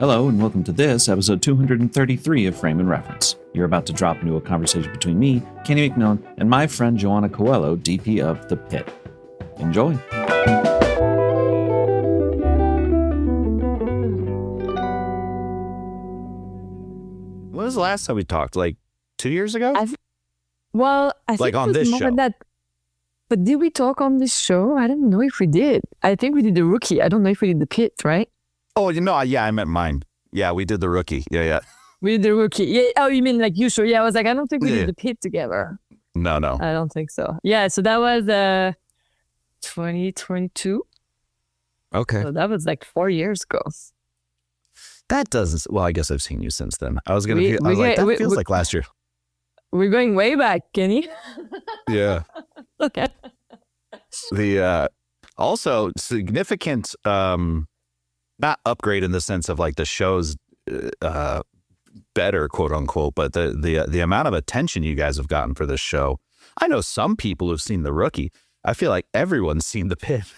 Hello and welcome to this, episode 233 of Frame and Reference. You're about to drop into a conversation between me, Kenny McMillan, and my friend Johanna Coehlo, DP of the Pitt. Enjoy. When was the last time we talked? Like 2 years ago? I think like on it was this more show. than that. But did we talk on this show? I don't know if we did. I think we did the Rookie. I don't know if we did the Pitt, right? Oh, yeah, I meant mine. Yeah, we did the Rookie. Yeah. We did the Rookie. Yeah. Oh, you mean like you show? Yeah, I was like, I don't think we Yeah. did the Pitt together. No. I don't think so. Yeah, so that was 2022. Okay. So that was like 4 years ago. That doesn't... Well, I guess I've seen you since then. I was We- like, we that get- feels we- like last year. We're going way back, Kenny. Yeah. Okay. The also significant, not upgrade in the sense of like the show's better, quote unquote, but the amount of attention you guys have gotten for this show. I know some people who've seen The Rookie. I feel like everyone's seen The Pitt.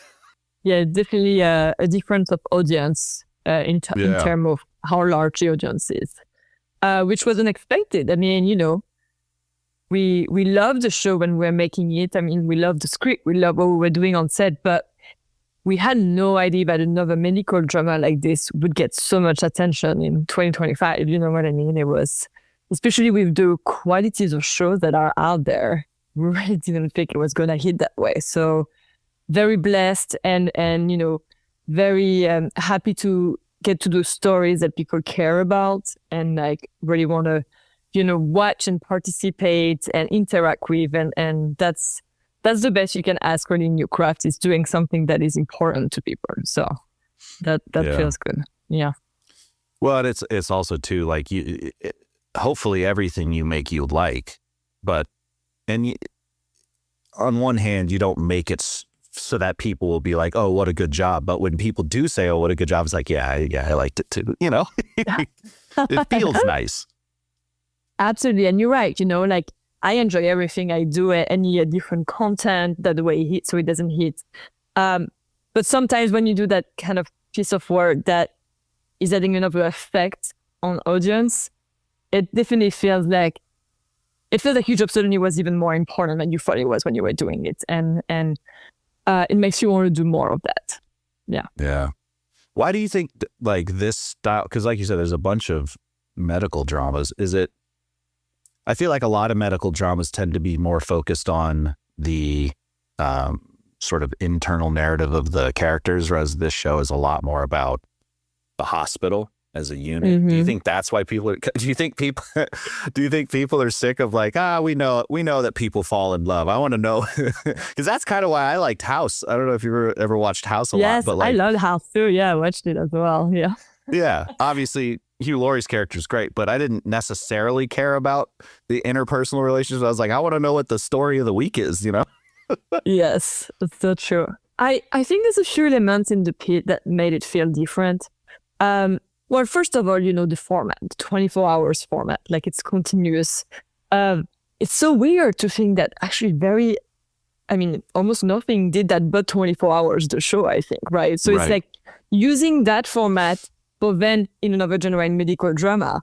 Yeah, definitely a difference of audience in terms of how large the audience is, which was unexpected. I mean, we loved the show when we were making it. I mean, we loved the script. We loved what we were doing on set, but we had no idea that another medical drama like this would get so much attention in 2025. You know what I mean? It was, especially with the qualities of shows that are out there, we really didn't think it was going to hit that way. So very blessed and very happy to get to do stories that people care about and like really want to watch and participate and interact with, and that's the best you can ask really in your craft, is doing something that is important to people. So that feels good. Yeah. Well, and it's also too like hopefully everything you make you like, but on one hand you don't make it so that people will be like, oh, what a good job. But when people do say, oh, what a good job, it's like, yeah, I liked it too. It feels nice. Absolutely. And you're right. Like I enjoy everything I do, any different content, that the way it hits, so it doesn't hit. But sometimes when you do that kind of piece of work that is having another effect on audience, it definitely feels like your job suddenly was even more important than you thought it was when you were doing it. And it makes you want to do more of that. Yeah. Yeah. Why do you think like this style, because like you said, there's a bunch of medical dramas. I feel like a lot of medical dramas tend to be more focused on the sort of internal narrative of the characters, whereas this show is a lot more about the hospital as a unit. Mm-hmm. Do you think that's why do you think people are sick of like, we know that people fall in love? I want to know, because that's kind of why I liked House. I don't know if you ever watched House a lot, but like, I love House too. Yeah, I watched it as well. Yeah. Yeah, obviously Hugh Laurie's character is great, but I didn't necessarily care about the interpersonal relationships. I was like, I want to know what the story of the week is, Yes, that's so true. I think there's a few elements in the Pitt that made it feel different. Well, first of all, the format, the 24 hours format, like it's continuous. It's so weird to think that actually almost nothing did that but 24 hours, the show, I think, right? So It's like using that format, but then in another genre in medical drama,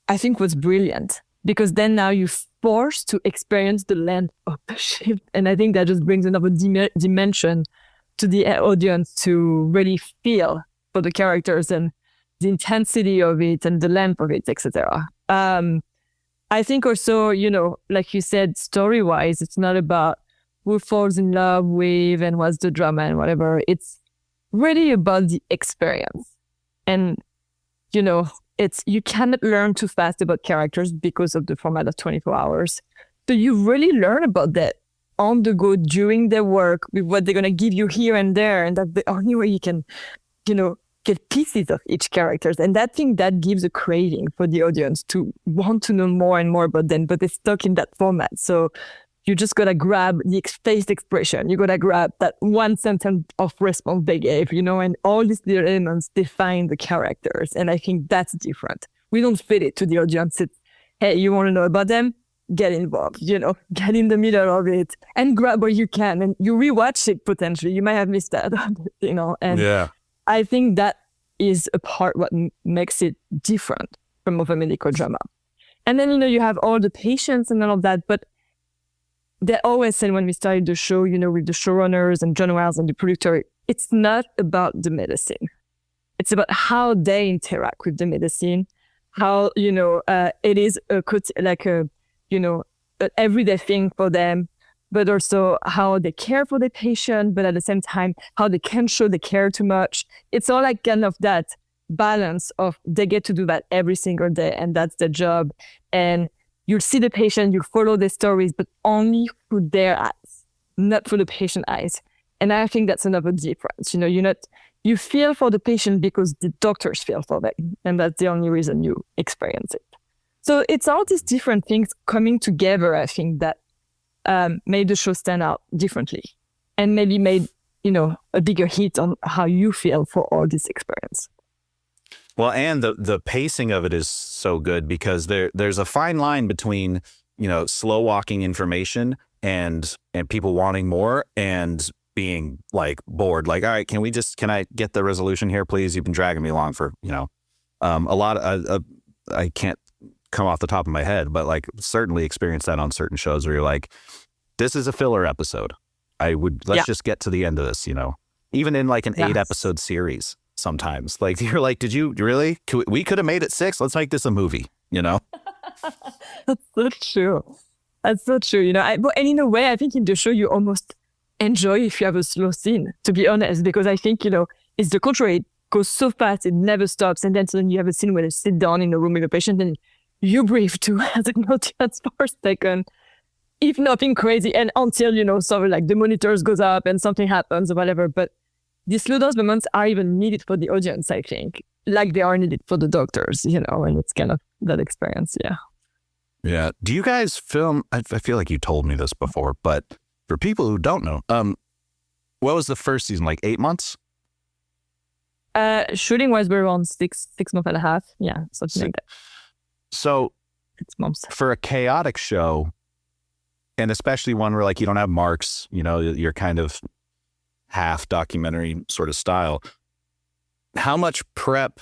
I think was brilliant, because then now you're forced to experience the length of the shift. And I think that just brings another dimension to the audience to really feel for the characters and the intensity of it and the length of it, etc. I think also, like you said, story-wise, it's not about who falls in love with and what's the drama and whatever. It's really about the experience. And, you cannot learn too fast about characters because of the format of 24 hours. So you really learn about that on the go during their work with what they're going to give you here and there. And that's the only way you can, get pieces of each character. And that thing that gives a craving for the audience to want to know more and more about them, but they're stuck in that format. So you just got to grab the face expression. You got to grab that one sentence of response they gave, and all these little elements define the characters. And I think that's different. We don't fit it to the audience. It's, hey, you want to know about them? Get involved, get in the middle of it and grab what you can. And you rewatch it potentially. You might have missed that, and yeah. I think that is a part what makes it different from other medical drama. And then, you have all the patients and all of that, but they always said when we started the show, with the showrunners and John Wells and the producer, it's not about the medicine. It's about how they interact with the medicine, how, it is an everyday thing for them, but also how they care for the patient, but at the same time, how they can't show they care too much. It's all like kind of that balance of they get to do that every single day, and that's their job. And you'll see the patient, you'll follow their stories, but only through their eyes, not through the patient eyes. And I think that's another difference. You feel for the patient because the doctors feel for them, and that's the only reason you experience it. So it's all these different things coming together, I think, that made the show stand out differently, and maybe made, a bigger hit on how you feel for all this experience. Well, and the pacing of it is so good because there's a fine line between, slow walking information and people wanting more and being like bored. Like, all right, can I get the resolution here, please? You've been dragging me along for, a lot of, I can't come off the top of my head, but like certainly experienced that on certain shows where you're like, this is a filler episode. Let's just get to the end of this, even in like an 8-episode series. Sometimes like you're like, did you really? We could have made it 6. Let's make this a movie, That's so true. That's so true. But in a way, I think in the show you almost enjoy if you have a slow scene, to be honest, because I think, it's the contrary. It goes so fast, it never stops. And then suddenly you have a scene where they sit down in a room with a patient and you breathe too, as an audience for a second, if nothing crazy. And until, sort of like the monitors goes up and something happens or whatever. But these slow down moments are even needed for the audience, I think, like they are needed for the doctors, and it's kind of that experience. Yeah. Yeah. Do you guys film? I feel like you told me this before, but for people who don't know, what was the first season? Like 8 months? Shooting was around 6 months and a half. Yeah. Something like that. So 6 months. For a chaotic show, and especially one where like you don't have marks, you're kind of half documentary sort of style, how much prep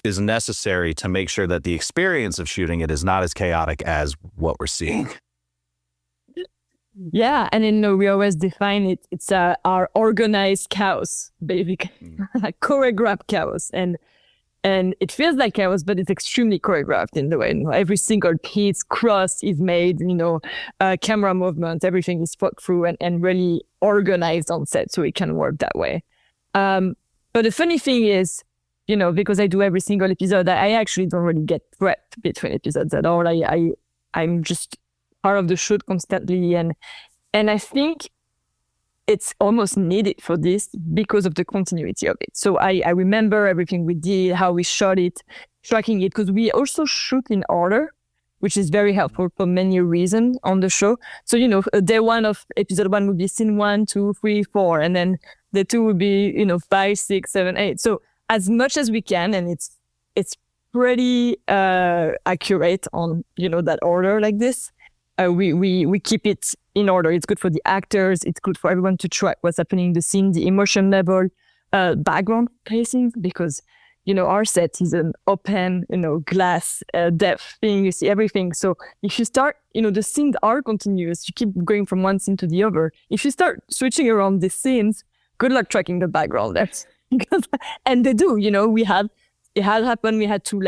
is necessary to make sure that the experience of shooting it is not as chaotic as what we're seeing? Yeah, and we always define it. It's our organized chaos, basically, like choreographed chaos, and it feels like chaos, but it's extremely choreographed in the way. Every single piece, cross is made. Camera movement, everything is thought through and really organized on set, so it can work that way. But the funny thing is, because I do every single episode, I actually don't really get prepped between episodes at all. I'm just part of the shoot constantly, and I think it's almost needed for this because of the continuity of it. So I remember everything we did, how we shot it, tracking it, because we also shoot in order, which is very helpful for many reasons on the show. So, day 1 of episode 1 would be scene 1, 2, 3, 4, and then the 2 would be, 5, 6, 7, 8. So as much as we can, and it's pretty accurate on, that order like this. We keep it in order. It's good for the actors. It's good for everyone to track what's happening in the scene, the emotion level, background placing, because, our set is an open, glass depth thing. You see everything. So if you start, the scenes are continuous. You keep going from one scene to the other. If you start switching around the scenes, good luck tracking the background there. And they do, it had happened. We had to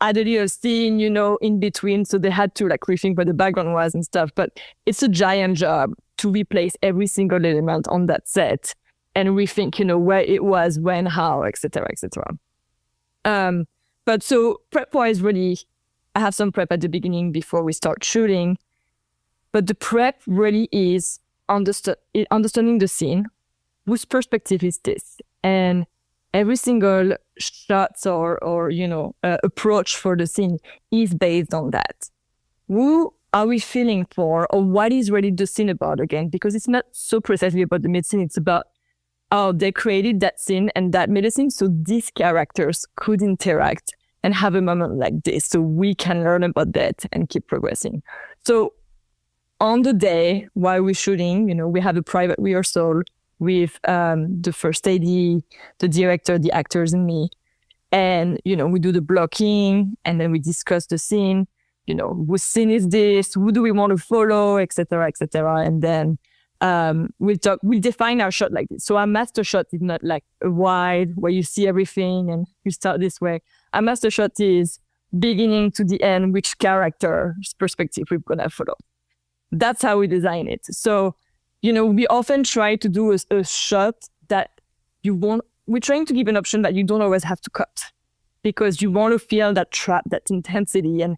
add a little scene, in between. So they had to rethink where the background was and stuff. But it's a giant job to replace every single element on that set and rethink, where it was, when, how, etc., etc. But so prep-wise, really, I have some prep at the beginning before we start shooting. But the prep really is understanding the scene. Whose perspective is this? And every single shots or approach for the scene is based on that. Who are we feeling for, or what is really the scene about again? Because it's not so precisely about the medicine. It's about how they created that scene and that medicine so these characters could interact and have a moment like this, so we can learn about that and keep progressing. So on the day while we're shooting, we have a private rehearsal with the first AD, the director, the actors, and me. And, we do the blocking, and then we discuss the scene, whose scene is this, who do we want to follow, et cetera, et cetera. And then we'll define our shot like this. So our master shot is not like a wide where you see everything and you start this way. Our master shot is beginning to the end, which character's perspective we're going to follow. That's how we design it. So, we often try to do a shot that we're trying to give an option that you don't always have to cut, because you want to feel that trap, that intensity, and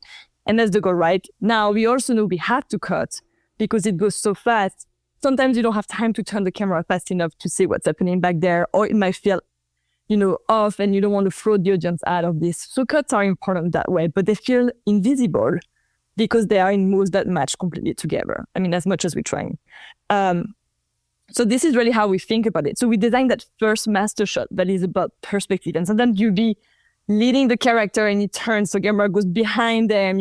that's the goal, right? Now, we also know we have to cut because it goes so fast. Sometimes you don't have time to turn the camera fast enough to see what's happening back there, or it might feel, off, and you don't want to throw the audience out of this. So cuts are important that way, but they feel invisible because they are in moves that match completely together. I mean, as much as we're trying. So this is really how we think about it. So we design that first master shot that is about perspective. And sometimes you'll be leading the character and he turns, so camera goes behind them,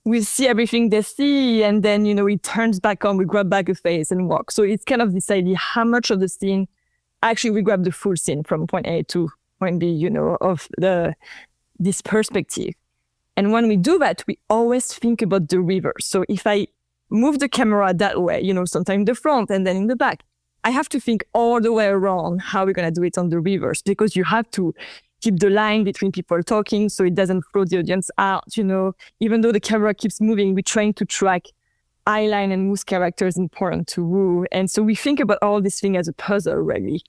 we see everything they see, and then, he turns back on, we grab back a face and walk. So it's kind of this idea, how much of the scene, actually we grab the full scene from point A to point B, of this perspective. And when we do that, we always think about the reverse. So if I move the camera that way, sometimes the front and then in the back, I have to think all the way around how we're going to do it on the reverse, because you have to keep the line between people talking so it doesn't throw the audience out, Even though the camera keeps moving, we're trying to track eye line and whose character is important to who. And so we think about all this thing as a puzzle, really.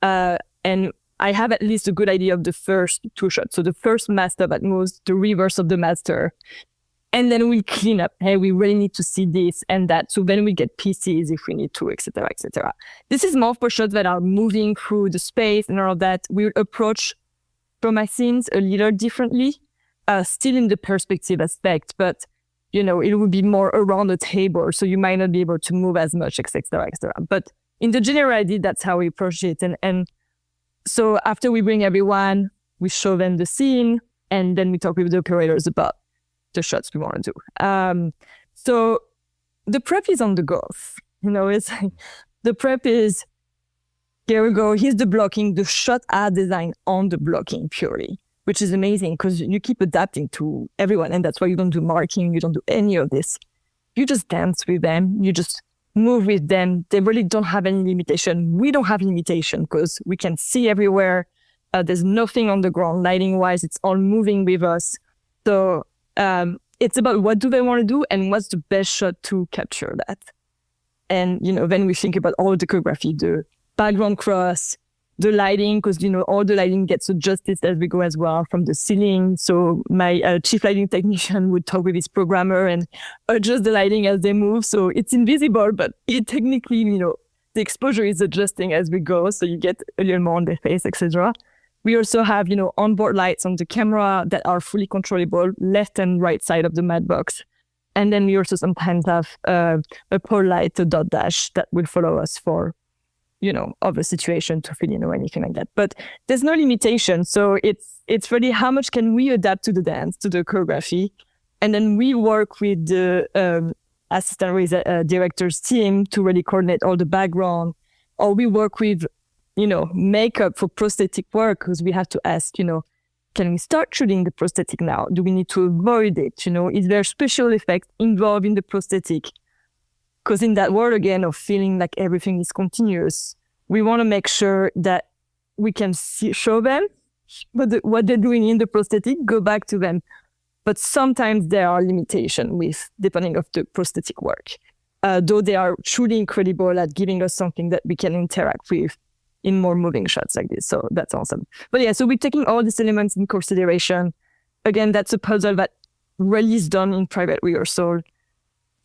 And I have at least a good idea of the first two shots. So the first master that moves, the reverse of the master. And then we clean up. Hey, we really need to see this and that. So then we get pieces if we need to, et cetera, et cetera. This is more for shots that are moving through the space and all of that. We'll approach trauma scenes a little differently, still in the perspective aspect, but, it will be more around the table. So you might not be able to move as much, et cetera, et cetera. But in the general idea, that's how we approach it. And so after we bring everyone, we show them the scene, and then we talk with the operators about the shots we want to do. So the prep is on the go. It's like, the prep is, here we go, here's the blocking, the shots are designed on the blocking purely, which is amazing because you keep adapting to everyone. And that's why you don't do marking, you don't do any of this. You just dance with them, you just move with them. They really don't have any limitation. We don't have limitation because we can see everywhere. There's nothing on the ground lighting wise, it's all moving with us. So it's about what do they want to do and what's the best shot to capture that. And, then we think about all the choreography, the background cross, the lighting, because, all the lighting gets adjusted as we go as well from the ceiling. So my chief lighting technician would talk with his programmer and adjust the lighting as they move. So it's invisible, but it technically, the exposure is adjusting as we go. So you get a little more on the face, etc. We also have, onboard lights on the camera that are fully controllable, left and right side of the matte box. And then we also sometimes have a pole light, a dot dash that will follow us for, of a situation to fill in or anything like that. But there's no limitation. So it's really how much can we adapt to the dance, to the choreography. And then we work with the assistant director's team to really coordinate all the background. Or we work with makeup for prosthetic work, because we have to ask, can we start shooting the prosthetic now? Do we need to avoid it? Is there special effects involved in the prosthetic? Because in that world, again, of feeling like everything is continuous, we want to make sure that we can show them what they're doing in the prosthetic, go back to them. But sometimes there are limitations depending of the prosthetic work, though they are truly incredible at giving us something that we can interact with in more moving shots like this. So that's awesome. But yeah, so we're taking all these elements in consideration. Again, that's a puzzle that really is done in private rehearsal.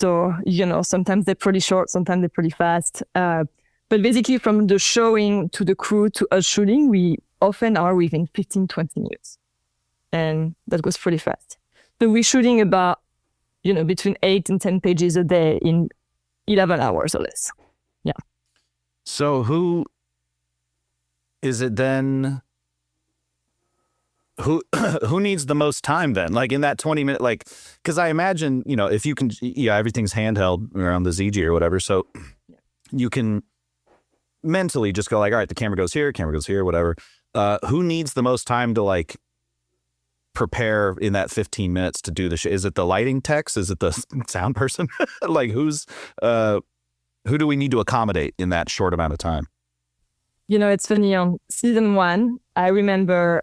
So, sometimes they're pretty short, sometimes they're pretty fast. But basically from the showing to the crew to us shooting, we often are within 15, 20 minutes. And that goes pretty fast. So we're shooting about, between 8 and 10 pages a day in 11 hours or less. Yeah. So who is it then? Who needs the most time then? Like in that 20-minute, because I imagine, if you can, everything's handheld around the ZG or whatever. So you can mentally just go all right, the camera goes here, whatever. Who needs the most time to prepare in that 15 minutes to do the show? Is it the lighting techs? Is it the sound person? Like who do we need to accommodate in that short amount of time? It's funny, on season 1, I remember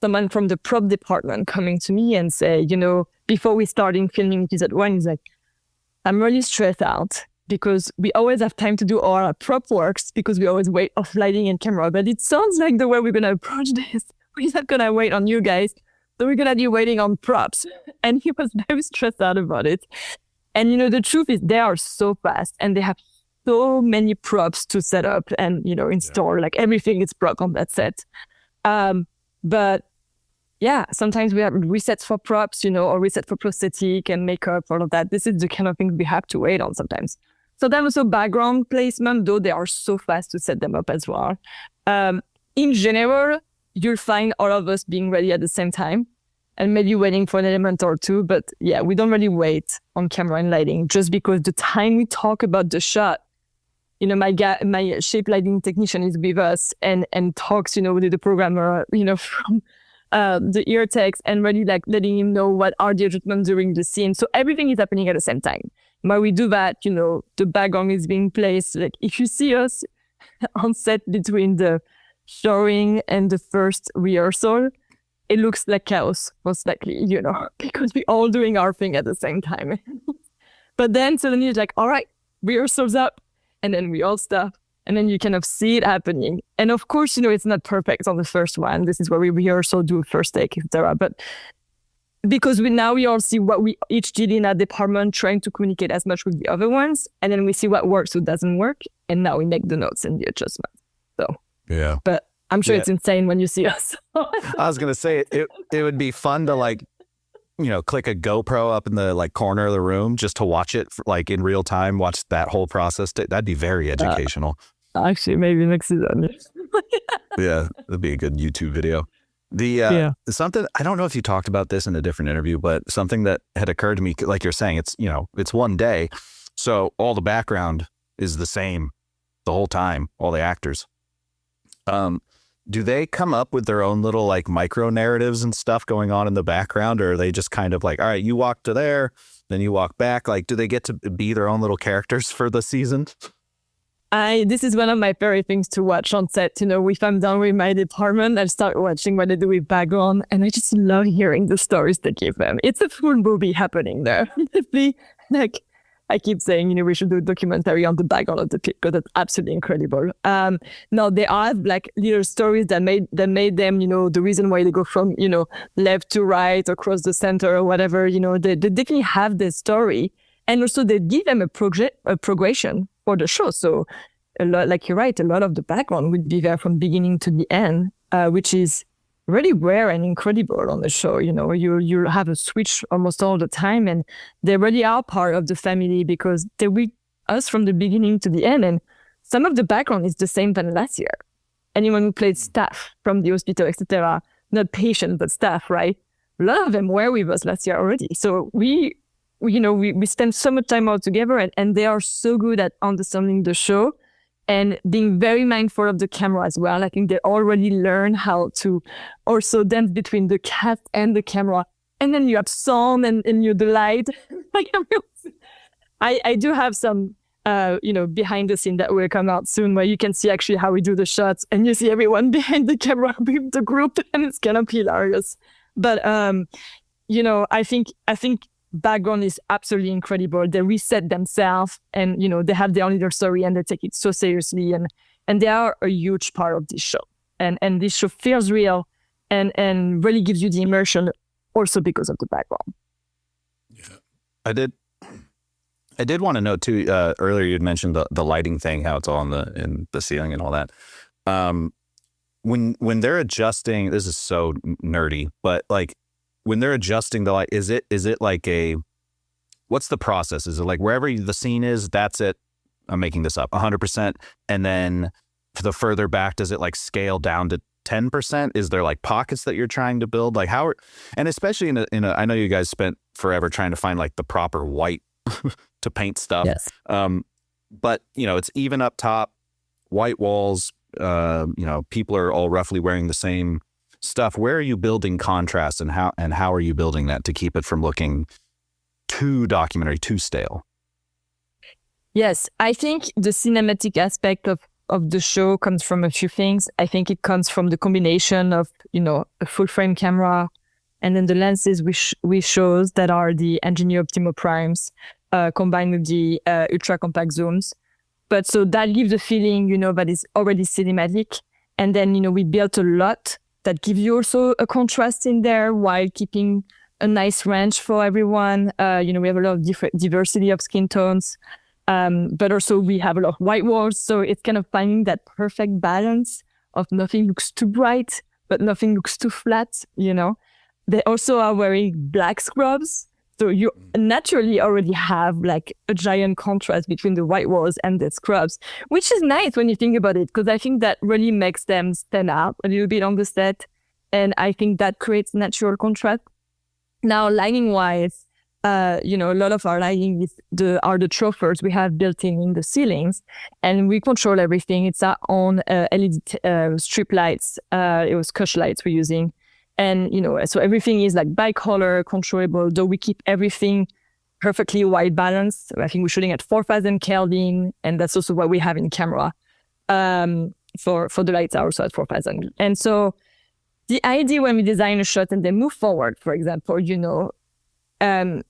someone from the prop department coming to me and say, before we started filming episode 1, he's like, I'm really stressed out because we always have time to do all our prop works because we always wait off lighting and camera. But it sounds like the way we're going to approach this, we're not going to wait on you guys. So we're going to be waiting on props. And he was very stressed out about it. And, the truth is they are so fast and they have so many props to set up and, install. Like everything is prop on that set. But yeah, sometimes we have resets for props, or reset for prosthetic and makeup, all of that. This is the kind of thing we have to wait on sometimes. So then also background placement, though they are so fast to set them up as well. In general, you'll find all of us being ready at the same time and maybe waiting for an element or two. But yeah, we don't really wait on camera and lighting just because the time we talk about the shot, my shape lighting technician is with us and talks, with the programmer, from the ear text and really like letting him know what are the adjustments during the scene. So everything is happening at the same time. While we do that, the background is being placed. Like if you see us on set between the showing and the first rehearsal, it looks like chaos, most likely, because we're all doing our thing at the same time. But then suddenly it's like, all right, rehearsal's up. And then we all stop. And then you kind of see it happening. And of course, it's not perfect on the first one. This is where we rehearsal, do first take, etc. But because we all see what we each did in our department, trying to communicate as much with the other ones. And then we see what works, what doesn't work. And now we make the notes and the adjustments. So, yeah. But I'm sure it's insane when you see us. I was going to say it would be fun to click a GoPro up in the corner of the room just to watch it in real time, watch that whole process. That'd be very educational. Actually, maybe next season. Yeah, that'd be a good YouTube video. Something, I don't know if you talked about this in a different interview, but something that had occurred to me, like you're saying, it's one day. So all the background is the same the whole time, all the actors. Do they come up with their own little micro narratives and stuff going on in the background, or are they just kind of all right, you walk to there, then you walk back? Do they get to be their own little characters for the season? This is one of my favorite things to watch on set. If I'm done with my department, I'll start watching what they do with background, and I just love hearing the stories they give them. It's a full movie happening there. I keep saying, we should do a documentary on the background of the Pitt because that's absolutely incredible. Now they are little stories that made them, the reason why they go from, left to right, across the center or whatever, they definitely have the story. And also they give them a progression for the show. So a lot, like you're right, a lot of the background would be there from beginning to the end, which is really rare and incredible on the show. You have a switch almost all the time, and they really are part of the family because they're with us from the beginning to the end. And some of the background is the same than last year. Anyone who played staff from the hospital, etc., not patients but staff, right? A lot of them were with us last year already. So we spend so much time all together, and they are so good at understanding the show and being very mindful of the camera as well. I think they already learn how to also dance between the cast and the camera. And then you have sound and the light. I do have some, behind the scene that will come out soon where you can see actually how we do the shots and you see everyone behind the camera with the group, and it's kind of hilarious. But, I think background is absolutely incredible. They reset themselves and, they have their own little story and they take it so seriously. And they are a huge part of this show. And this show feels real and really gives you the immersion also because of the background. Yeah. I did want to note too, earlier you'd mentioned the lighting thing, how it's all in the ceiling and all that. When they're adjusting, this is so nerdy, but when they're adjusting the light, is it what's the process? Is it wherever the scene is, that's it? I'm making this up, 100%. And then for the further back, does it scale down to 10%? Is there pockets that you're trying to build? And especially in a, I know you guys spent forever trying to find the proper white to paint stuff. Yes. But it's even up top, white walls, people are all roughly wearing the same stuff, where are you building contrast, and how are you building that to keep it from looking too documentary, too stale? Yes, I think the cinematic aspect of the show comes from a few things. I think it comes from the combination of, a full frame camera and then the lenses we chose that are the engineer optimal primes combined with the ultra compact zooms. But so that gives a feeling, that is already cinematic. And then, we built a lot that gives you also a contrast in there while keeping a nice range for everyone. We have a lot of different diversity of skin tones. But also we have a lot of white walls. So it's kind of finding that perfect balance of nothing looks too bright, but nothing looks too flat, They also are wearing black scrubs. So you naturally already have like a giant contrast between the white walls and the scrubs, which is nice when you think about it, because I think that really makes them stand out a little bit on the set. And I think that creates natural contrast. Now, lighting wise, a lot of our lighting are the trophers we have built in the ceilings, and we control everything. It's our own LED strip lights. It was Cush lights we're using. And, so everything is like bi-color controllable, though we keep everything perfectly white balanced. I think we're shooting at 4,000 Kelvin, and that's also what we have in camera. For the lights are also at 4,000. And so the idea when we design a shot and then move forward, for example, Keelan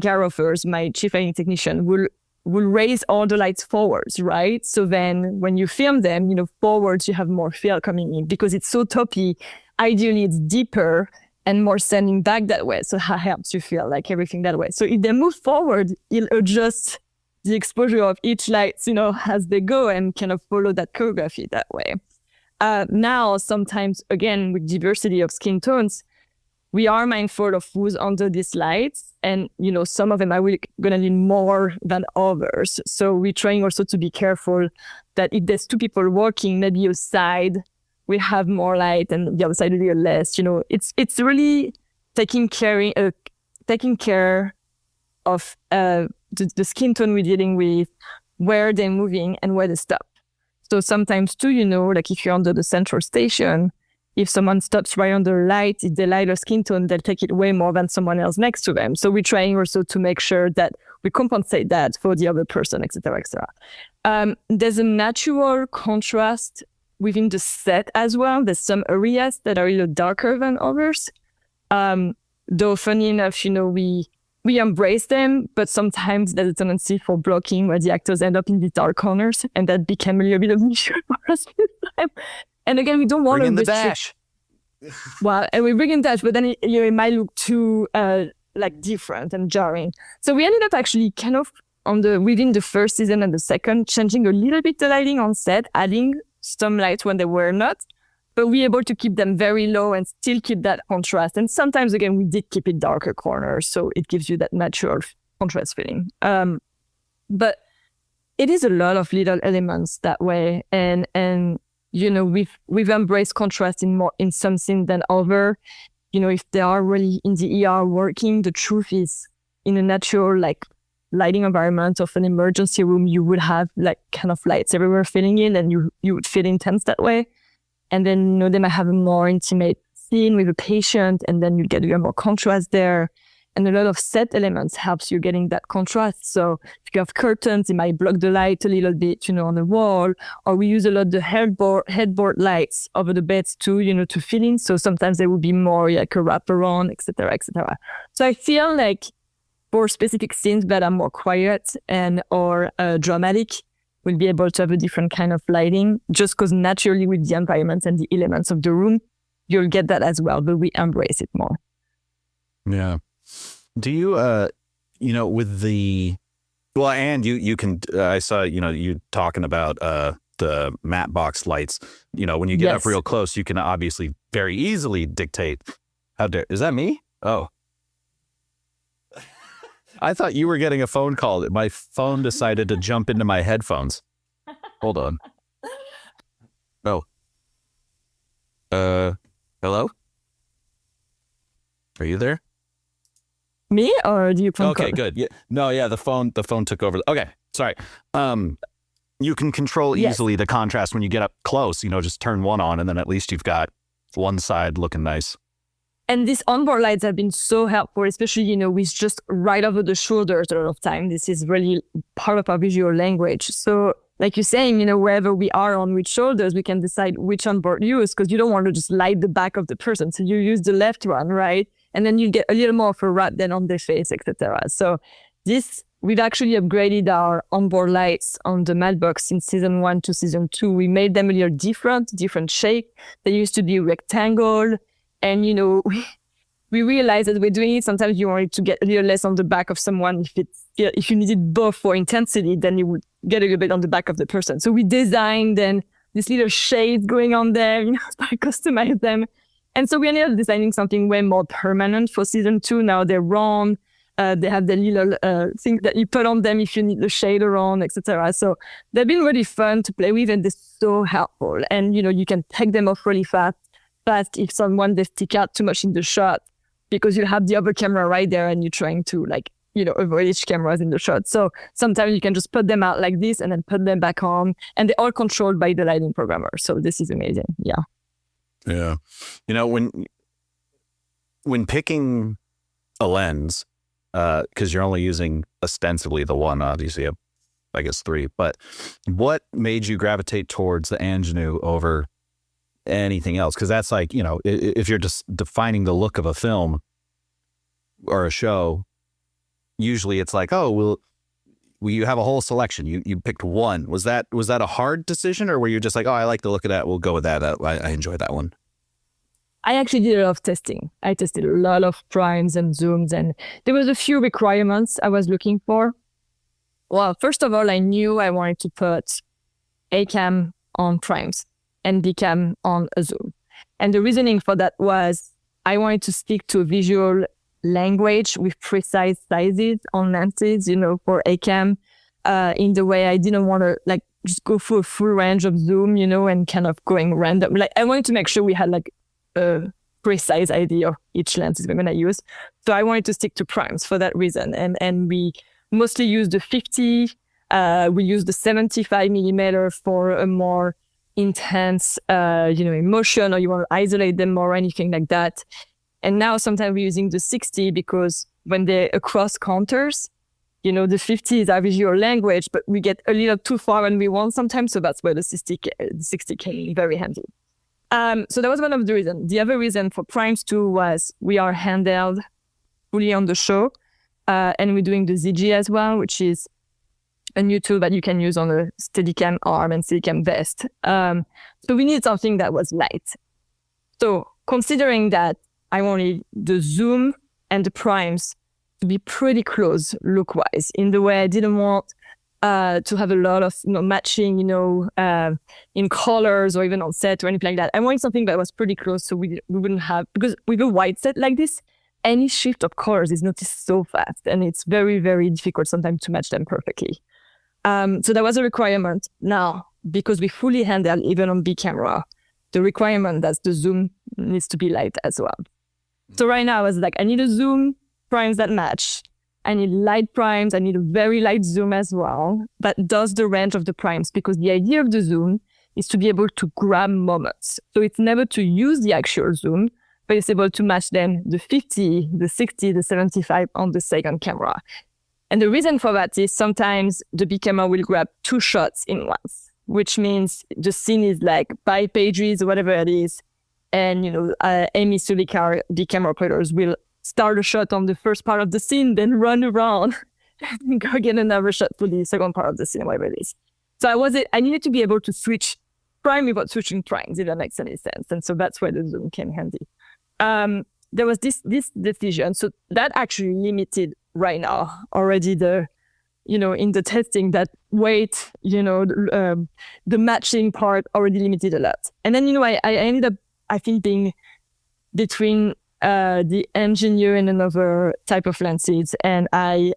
Garofers, my chief lighting technician, will raise all the lights forwards, right? So then when you film them, forwards, you have more fill coming in because it's so toppy. Ideally, it's deeper and more standing back that way. So that helps you feel like everything that way. So if they move forward, it'll adjust the exposure of each light, as they go and kind of follow that choreography that way. Now, sometimes, again, with diversity of skin tones, we are mindful of who's under these lights. And, some of them are really going to need more than others. So we're trying also to be careful that if there's two people working, maybe a side we have more light and the other side a little less. It's really taking care of the skin tone we're dealing with, where they're moving and where they stop. So sometimes too, like if you're under the central station, if someone stops right under light, if they lighter skin tone, they'll take it way more than someone else next to them. So we're trying also to make sure that we compensate that for the other person, et cetera, et cetera. There's a natural contrast within the set as well. There's some areas that are a little darker than others. Though funny enough, we embrace them, but sometimes there's a tendency for blocking where the actors end up in the dark corners, and that became a little bit of an issue for us this time. And again, we don't want bring to in the dash. Well, and we bring in dash, but then it might look too different and jarring. So we ended up actually kind of within the first season and the second, changing a little bit the lighting on set, adding some lights when they were not, but we're able to keep them very low and still keep that contrast. And sometimes, again, we did keep it darker corners, so it gives you that natural contrast feeling. But it is a lot of little elements that way, and we've embraced contrast in some scenes than other. If they are really in the ER working, the truth is in a natural lighting environment of an emergency room, you would have kind of lights everywhere filling in, and you would feel intense that way. And then they might have a more intimate scene with a patient, and then you get more contrast there. And a lot of set elements helps you getting that contrast. So if you have curtains, it might block the light a little bit, on the wall. Or we use a lot of the headboard lights over the beds too, to fill in. So sometimes there will be more like a wraparound, et cetera, et cetera. So I feel like for specific scenes that are more quiet or dramatic, we'll be able to have a different kind of lighting, just because naturally with the environment and the elements of the room, you'll get that as well, but we embrace it more. Yeah. Do you, with and you can, I saw, you talking about the matte box lights, when you get up real close, you can obviously very easily dictate is that me? Oh. I thought you were getting a phone call. My phone decided to jump into my headphones. Hold on. Oh. Hello? Are you there? Me, or do you phone Okay, call? good. Yeah. No, yeah, the phone took over. Okay, sorry. You can control easily the contrast when you get up close, just turn one on, and then at least you've got one side looking nice. And these onboard lights have been so helpful, especially, with just right over the shoulders a lot of time. This is really part of our visual language. So like you're saying, wherever we are on which shoulders, we can decide which onboard use, because you don't want to just light the back of the person. So you use the left one, right? And then you get a little more of a wrap than on the face, etc. So we've actually upgraded our onboard lights on the Matchbox in season 1 to season 2. We made them a little different shape. They used to be rectangle. And, we realized that we're doing it. Sometimes you want it to get a little less on the back of someone. If you needed both for intensity, then you would get a little bit on the back of the person. So we designed then these little shades going on there, I customized them. And so we ended up designing something way more permanent for season 2. Now they're round. They have the little thing that you put on them if you need the shader on, etc. So they've been really fun to play with, and they're so helpful. And, you can take them off really fast if they stick out too much in the shot, because you have the other camera right there and you're trying to avoid each cameras in the shot. So sometimes you can just put them out like this and then put them back on, and they're all controlled by the lighting programmer. So this is amazing. Yeah. Yeah. When picking a lens, because you're only using ostensibly the one, obviously, I guess 3, but what made you gravitate towards the Angenieux over anything else? Because that's like, if you're just defining the look of a film or a show, usually it's like, oh, well, you have a whole selection. You picked one. Was that a hard decision, or were you just like, oh, I like the look of that, we'll go with that. I enjoy that one? I actually did a lot of testing. I tested a lot of primes and zooms, and there was a few requirements I was looking for. Well, first of all, I knew I wanted to put A cam on primes and B cam on a zoom. And the reasoning for that was I wanted to stick to a visual language with precise sizes on lenses, for A cam, in the way I didn't want to just go for a full range of zoom, and kind of going random. I wanted to make sure we had a precise idea of each lens we're going to use. So I wanted to stick to primes for that reason. And we mostly use the 50, we use the 75 millimeter for a more intense, emotion, or you want to isolate them more or anything like that. And now sometimes we're using the 60 because when they're across counters, the 50 is our visual language, but we get a little too far when we want sometimes. So that's where the 60 can be very handy. So that was one of the reasons. The other reason for primes too was we are handheld fully on the show, and we're doing the ZG as well, which is a new tool that you can use on a Steadicam arm and Steadicam vest. So we need something that was light. So considering that I wanted the zoom and the primes to be pretty close look-wise, in the way I didn't want to have a lot of matching, in colors or even on set or anything like that. I wanted something that was pretty close, so we wouldn't have, because with a wide set like this, any shift of colors is noticed so fast, and it's very, very difficult sometimes to match them perfectly. So that was a requirement. Now, because we fully handle even on B camera, the requirement that the zoom needs to be light as well. So right now I was like, I need a zoom, primes that match. I need light primes. I need a very light zoom as well, that does the range of the primes, because the idea of the zoom is to be able to grab moments. So it's never to use the actual zoom, but it's able to match then the 50, the 60, the 75 on the second camera. And the reason for that is sometimes the B camera will grab 2 shots in once, which means the scene is 5 pages or whatever it is. And, Amy Sulikar, the camera operators, will start a shot on the first part of the scene, then run around and go get another shot for the second part of the scene, whatever it is. So I needed to be able to switch prime without switching primes, if that makes any sense. And so that's where the zoom came handy. There was this decision. So that actually limited right now already in the testing, that weight, the matching part already limited a lot. And then, I ended up, I think, being between the Angenieux and another type of lenses. And I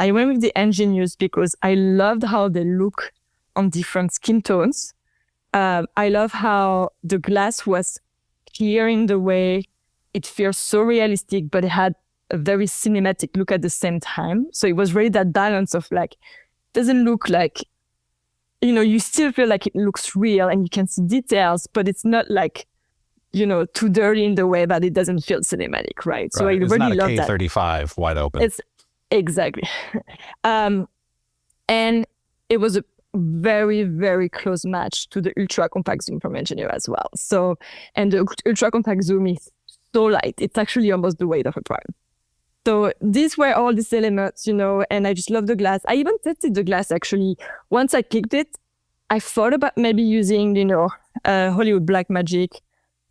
went with the Angenieux because I loved how they look on different skin tones. I love how the glass was clear in the way it feels so realistic, but it had a very cinematic look at the same time. So it was really that balance of doesn't look like, you still feel like it looks real and you can see details, but it's not too dirty in the way that it doesn't feel cinematic, right? So I It's really not a love that. K35 wide open. It's exactly. And it was a very, very close match to the ultra compact zoom from Engineer as well. So, and the ultra compact zoom is so light. It's actually almost the weight of a prime. So these were all these elements, and I just love the glass. I even tested the glass actually. Once I picked it, I thought about maybe using, Hollywood Black Magic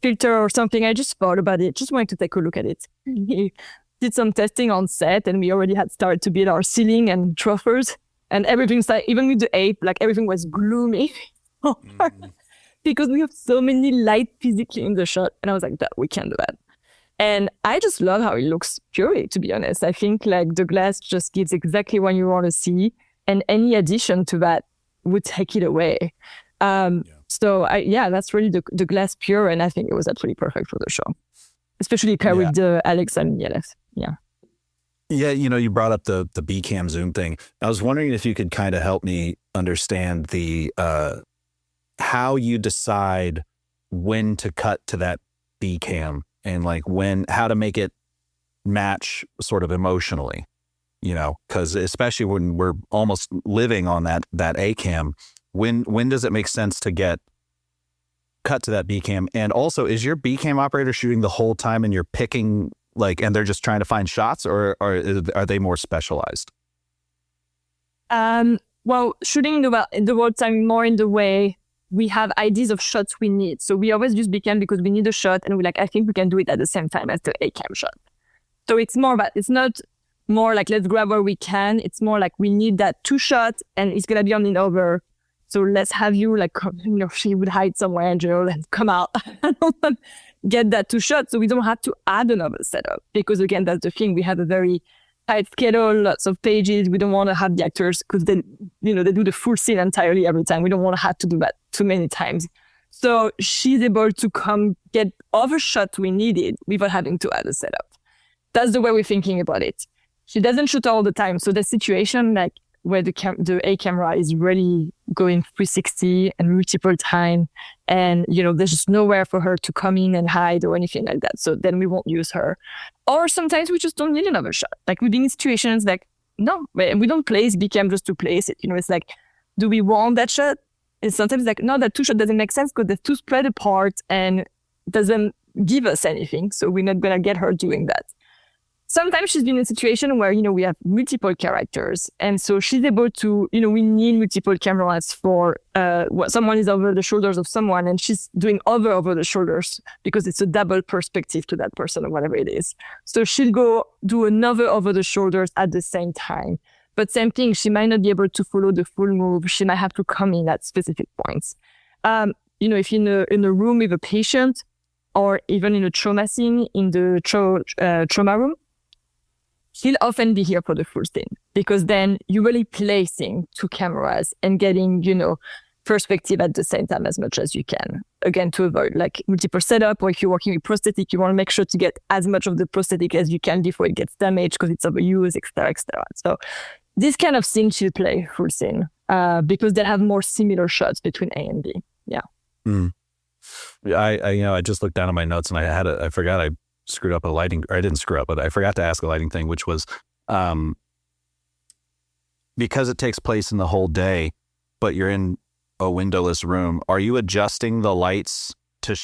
filter or something. I just thought about it, just wanted to take a look at it. We did some testing on set and we already had started to build our ceiling and truffers and everything's like, even with the ape, like everything was gloomy because we have so many light physically in the shot. And I was like, we can't do that. And I just love how it looks purely, to be honest. I think like the glass just gives exactly what you want to see. And any addition to that would take it away. So that's really the glass pure, and I think it was absolutely perfect for the show, especially paired with the Alex and ELF. Yeah. Yeah, you brought up the B cam zoom thing. I was wondering if you could kind of help me understand the how you decide when to cut to that B cam and like how to make it match sort of emotionally, because especially when we're almost living on that A cam. When does it make sense to get cut to that B cam? And also, is your B cam operator shooting the whole time and you're picking and they're just trying to find shots, or are they more specialized? Well, shooting the whole time more in the way we have ideas of shots we need. So we always use B cam because we need a shot and we're like, I think we can do it at the same time as the A cam shot. So it's more about, it's not more like, let's grab where we can. It's more like we need that 2 shot and it's going to be on and over. So let's have you she would hide somewhere and come out and get that 2 shot. So we don't have to add another setup because again, that's the thing. We have a very tight schedule, lots of pages. We don't want to have the actors because they do the full scene entirely every time. We don't want to have to do that too many times. So she's able to come get other shots we needed without having to add a setup. That's the way we're thinking about it. She doesn't shoot all the time. So the situation like where the A camera is really going 360 and multiple times. And, there's just nowhere for her to come in and hide or anything like that. So then we won't use her. Or sometimes we just don't need another shot. Like we've been in situations like, no, we don't place B cam just to place it. It's like, do we want that shot? And sometimes like, no, that 2 shot doesn't make sense because they're too spread apart and doesn't give us anything. So we're not going to get her doing that. Sometimes she's been in a situation where, we have multiple characters. And so she's able to, we need multiple cameras for someone is over the shoulders of someone and she's doing over the shoulders because it's a double perspective to that person or whatever it is. So she'll go do another over the shoulders at the same time. But same thing, she might not be able to follow the full move. She might have to come in at specific points. If you're in a room with a patient or even in a trauma scene in the trauma room, he'll often be here for the full scene because then you're really placing 2 cameras and getting, perspective at the same time as much as you can. Again, to avoid like multiple setup, or if you're working with prosthetic, you want to make sure to get as much of the prosthetic as you can before it gets damaged because it's overused, etc. So this kind of scene she'll play full scene because they have more similar shots between A and B. Yeah. I just looked down at my notes and I forgot I screwed up a lighting, or I didn't screw up, but I forgot to ask a lighting thing, which was because it takes place in the whole day, but you're in a windowless room, are you adjusting the lights to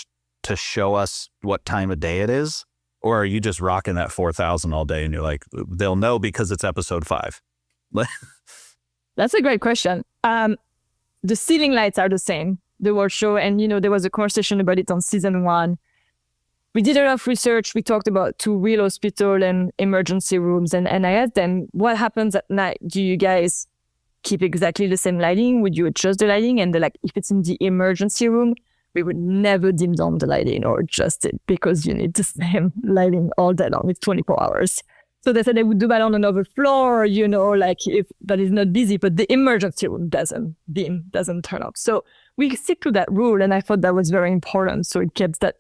show us what time of day it is? Or are you just rocking that 4,000 all day and you're like, they'll know because it's episode 5? That's a great question. The ceiling lights are the same, the whole show. And, there was a conversation about it on season 1. We did a lot of research. We talked about 2 real hospital and emergency rooms. And I asked them, what happens at night? Do you guys keep exactly the same lighting? Would you adjust the lighting? And they're like, if it's in the emergency room, we would never dim down the lighting or adjust it because you need the same lighting all day long. It's 24 hours. So they said they would do that on another floor, like if that is not busy, but the emergency room doesn't dim, doesn't turn off. So we stick to that rule. And I thought that was very important. So it keeps that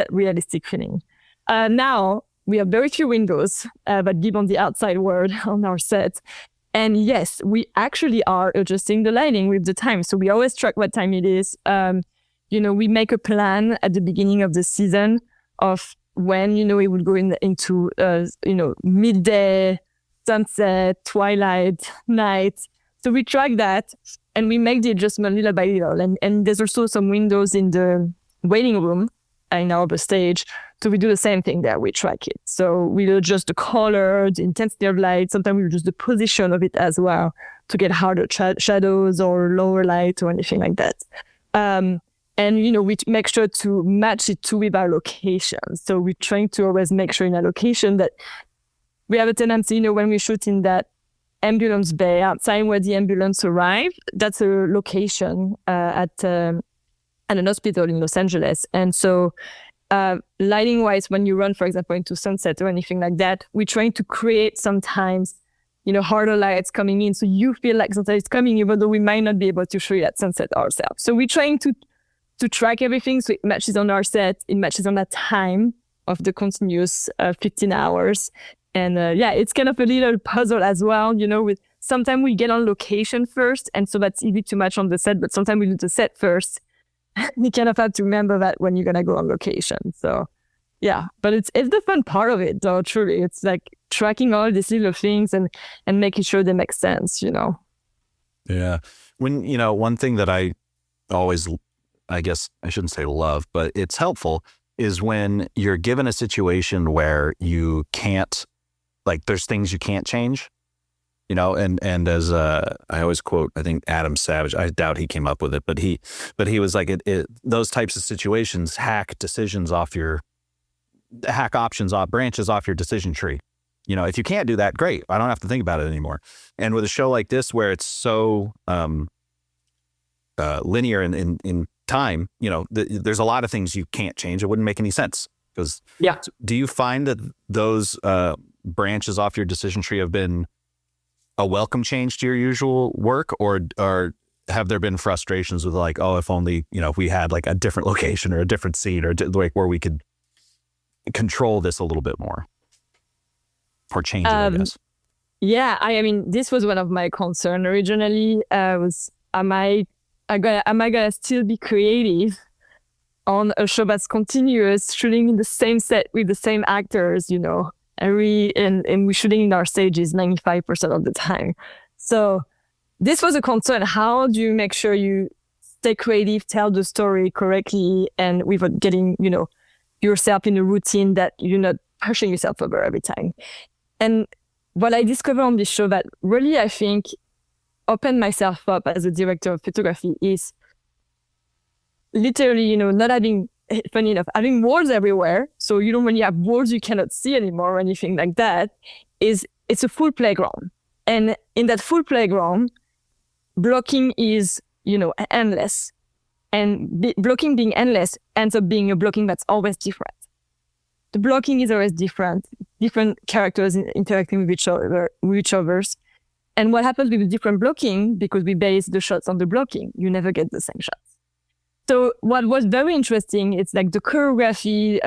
realistic feeling. Now we have very few windows that give on the outside world on our set. And yes, we actually are adjusting the lighting with the time. So we always track what time it is. we make a plan at the beginning of the season of when, it would go into, midday, sunset, twilight, night. So we track that and we make the adjustment little by little. And there's also some windows in the waiting room in our upper stage. So we do the same thing there. We track it. So we adjust the color, the intensity of light. Sometimes we adjust the position of it as well to get harder shadows or lower light or anything like that. And, we make sure to match it to with our location. So we're trying to always make sure in a location that we have a tendency, when we shoot in that ambulance bay outside where the ambulance arrived, that's a location at an hospital in Los Angeles. And so lighting wise, when you run, for example, into sunset or anything like that, we're trying to create sometimes, harder lights coming in. So you feel like sunset is coming, even though we might not be able to show you at sunset ourselves. So we're trying to track everything so it matches on our set, it matches on that time of the continuous 15 hours. And it's kind of a little puzzle as well, with sometimes we get on location first. And so that's easy to match on the set, but sometimes we do the set first. You kind of have to remember that when you're going to go on location. So yeah, but it's the fun part of it though, truly. It's like tracking all these little things and making sure they make sense, Yeah. When, one thing that I always, I guess I shouldn't say love, but it's helpful is when you're given a situation where you can't, like there's things you can't change, and as I always quote, I think Adam Savage, I doubt he came up with it, but he was like, those types of situations hack options off branches off your decision tree. If you can't do that, great. I don't have to think about it anymore. And with a show like this, where it's so linear in time, there's a lot of things you can't change. It wouldn't make any sense because do you find that those branches off your decision tree have been a welcome change to your usual work, or have there been frustrations with like, oh, if only, if we had like a different location or a different scene or like where we could control this a little bit more or change it, I guess? Yeah, I mean, this was one of my concerns originally. Was am I gonna still be creative on a show that's continuous, shooting in the same set with the same actors, and we're shooting in our stages 95% of the time. So this was a concern. How do you make sure you stay creative, tell the story correctly, and without getting, yourself in a routine that you're not pushing yourself over every time? And what I discovered on this show that really, I think, opened myself up as a director of photography is literally, not having, funny enough, having walls everywhere. So when you have walls you cannot see anymore or anything like that, it's a full playground. And in that full playground, blocking is, endless. And blocking being endless ends up being a blocking that's always different. The blocking is always different characters interacting with each other. And what happens with the different blocking, because we base the shots on the blocking, you never get the same shots. So what was very interesting, it's like the choreography,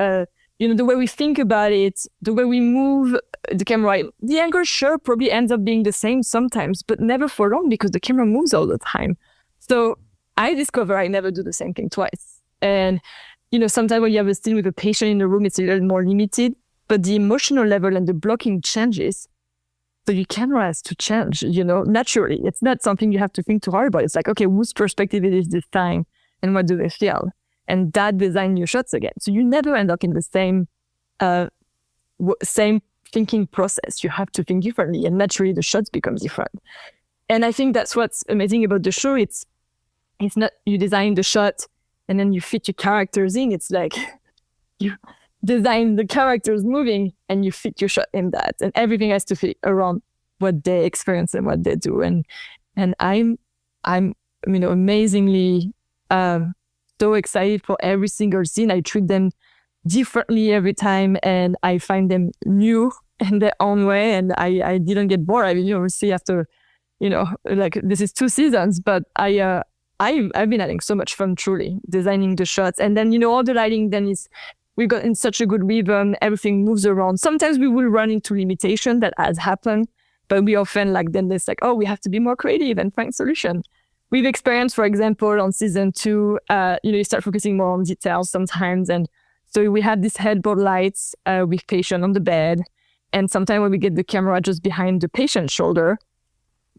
the way we think about it, the way we move the camera. The angle sure probably ends up being the same sometimes, but never for long because the camera moves all the time. So I discover I never do the same thing twice. And, sometimes when you have a scene with a patient in the room, it's a little more limited, but the emotional level and the blocking changes. So your camera has to change, naturally. It's not something you have to think too hard about. It's like, okay, whose perspective it is this time and what do they feel? And that design your shots again. So you never end up in the same thinking process. You have to think differently, and naturally the shots become different. And I think that's what's amazing about the show. It's not you design the shot and then you fit your characters in. It's like you design the characters moving and you fit your shot in that, and everything has to fit around what they experience and what they do. And I'm amazingly so excited for every single scene. I treat them differently every time, and I find them new in their own way, and I didn't get bored. I mean, obviously after, like this is 2 seasons, but I've been having so much fun truly designing the shots. And then, all the lighting then is, we've got in such a good rhythm, everything moves around. Sometimes we will run into limitation that has happened, but we often then it's like, oh, we have to be more creative and find solution. we've experienced, for example, on season 2, you start focusing more on details sometimes. And so we have these headboard lights with patient on the bed. And sometimes when we get the camera just behind the patient's shoulder,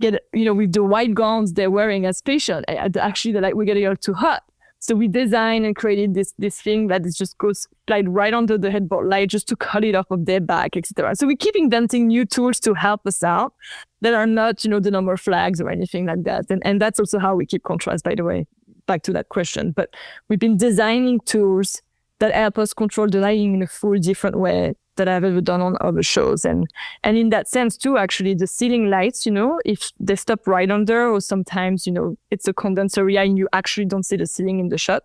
with the white gowns they're wearing as patient, actually the light will get a little too hot. So we designed and created this thing that is just goes slide right under the headboard light just to cut it off of their back, etc. So we keep inventing new tools to help us out that are not, the number flags or anything like that. And that's also how we keep contrast, by the way, back to that question. But we've been designing tools that help us control the lighting in a full different way that I've ever done on other shows. And in that sense too, actually, the ceiling lights, if they stop right under, or sometimes, it's a condensed area and you actually don't see the ceiling in the shot.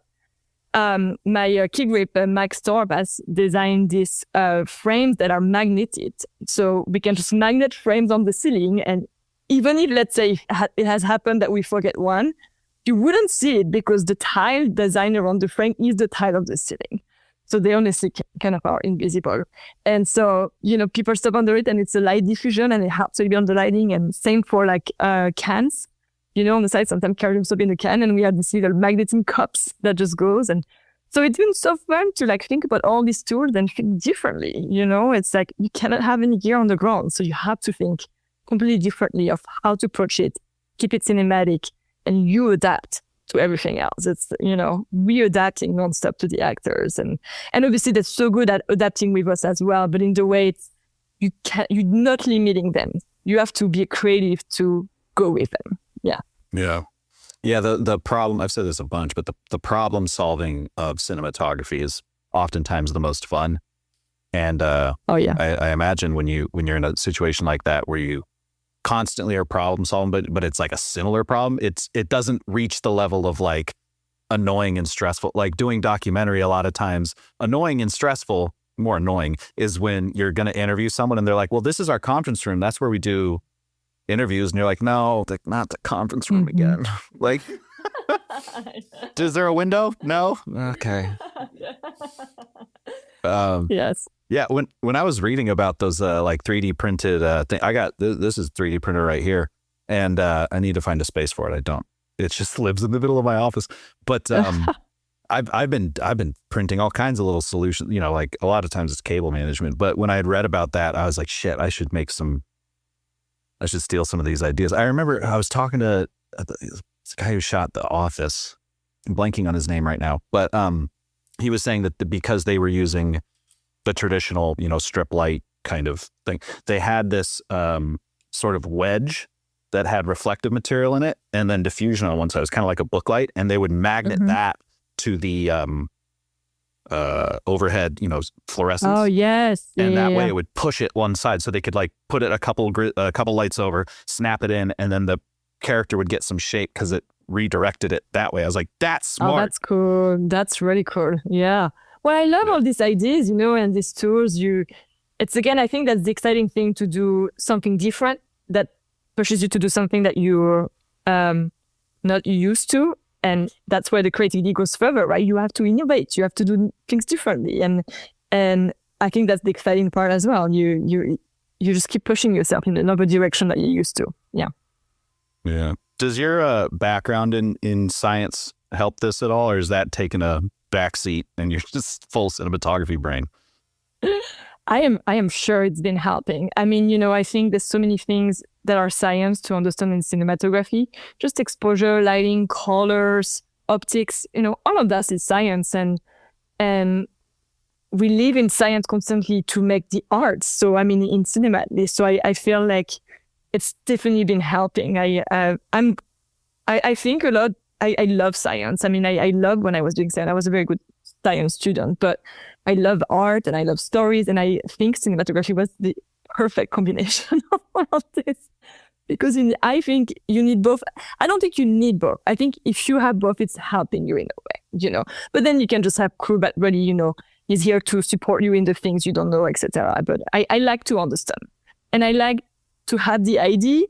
My key grip, Max Torp, has designed these frames that are magneted. So we can just magnet frames on the ceiling. And even if, let's say, it has happened that we forget one, you wouldn't see it because the tile designed around the frame is the tile of the ceiling. So they honestly kind of are invisible. And so, people step under it and it's a light diffusion and it helps a little bit on the lighting. And same for cans, on the side, sometimes carry soap in the can and we have these little magnetic cups that just goes. And so it's been so fun to think about all these tools and think differently. It's like you cannot have any gear on the ground. So you have to think completely differently of how to approach it, keep it cinematic, and you adapt to everything else. It's, re-adapting nonstop to the actors. And obviously that's so good at adapting with us as well. But in the way you're not limiting them. You have to be creative to go with them. Yeah. Yeah. Yeah. The problem, I've said this a bunch, but the problem solving of cinematography is oftentimes the most fun. And I imagine when you're in a situation like that where you constantly are problem solving, but it's like a similar problem. It doesn't reach the level of annoying and stressful. Like doing documentary, a lot of times, annoying and stressful, more annoying is when you're going to interview someone and they're like, well, this is our conference room. That's where we do interviews. And you're like, no, not the conference room again. Is there a window? No. Okay. Yes. Yeah, when I was reading about those 3D printed thing, I got this is 3D printer right here, and I need to find a space for it. I don't. It just lives in the middle of my office. But I've been printing all kinds of little solutions. A lot of times it's cable management. But when I had read about that, I was like, shit, I should steal some of these ideas. I remember I was talking to the guy who shot The Office. I'm blanking on his name right now, but he was saying that because they were using the traditional, strip light kind of thing, they had this sort of wedge that had reflective material in it and then diffusion on one side. It was kind of like a book light, and they would magnet that to the overhead, fluorescence. Oh, yes. And that way it would push it one side, so they could put it a couple lights over, snap it in, and then the character would get some shape because it redirected it that way. I was like, that's smart. Oh, that's cool. That's really cool. Yeah. Well, I love all these ideas, and these tools. It's again, I think that's the exciting thing, to do something different that pushes you to do something that you're not used to. And that's where the creativity goes further, right? You have to innovate. You have to do things differently. And I think that's the exciting part as well. You just keep pushing yourself in another direction that you're used to. Yeah. Yeah. Does your background in science help this at all, or is that taking a backseat and you're just full cinematography brain? I am sure it's been helping. I mean, I think there's so many things that are science to understand in cinematography. Just exposure, lighting, colors, optics, all of that is science. And we live in science constantly to make the art. So, I mean, in cinema at least. So I feel like it's definitely been helping. I think a lot. I love science. I mean, I love when I was doing science. I was a very good science student, but I love art and I love stories. And I think cinematography was the perfect combination of all of this. Because I think you need both. I don't think you need both. I think if you have both, it's helping you in a way, But then you can just have crew that really, is here to support you in the things you don't know, etc. But I like to understand. And I like to have the idea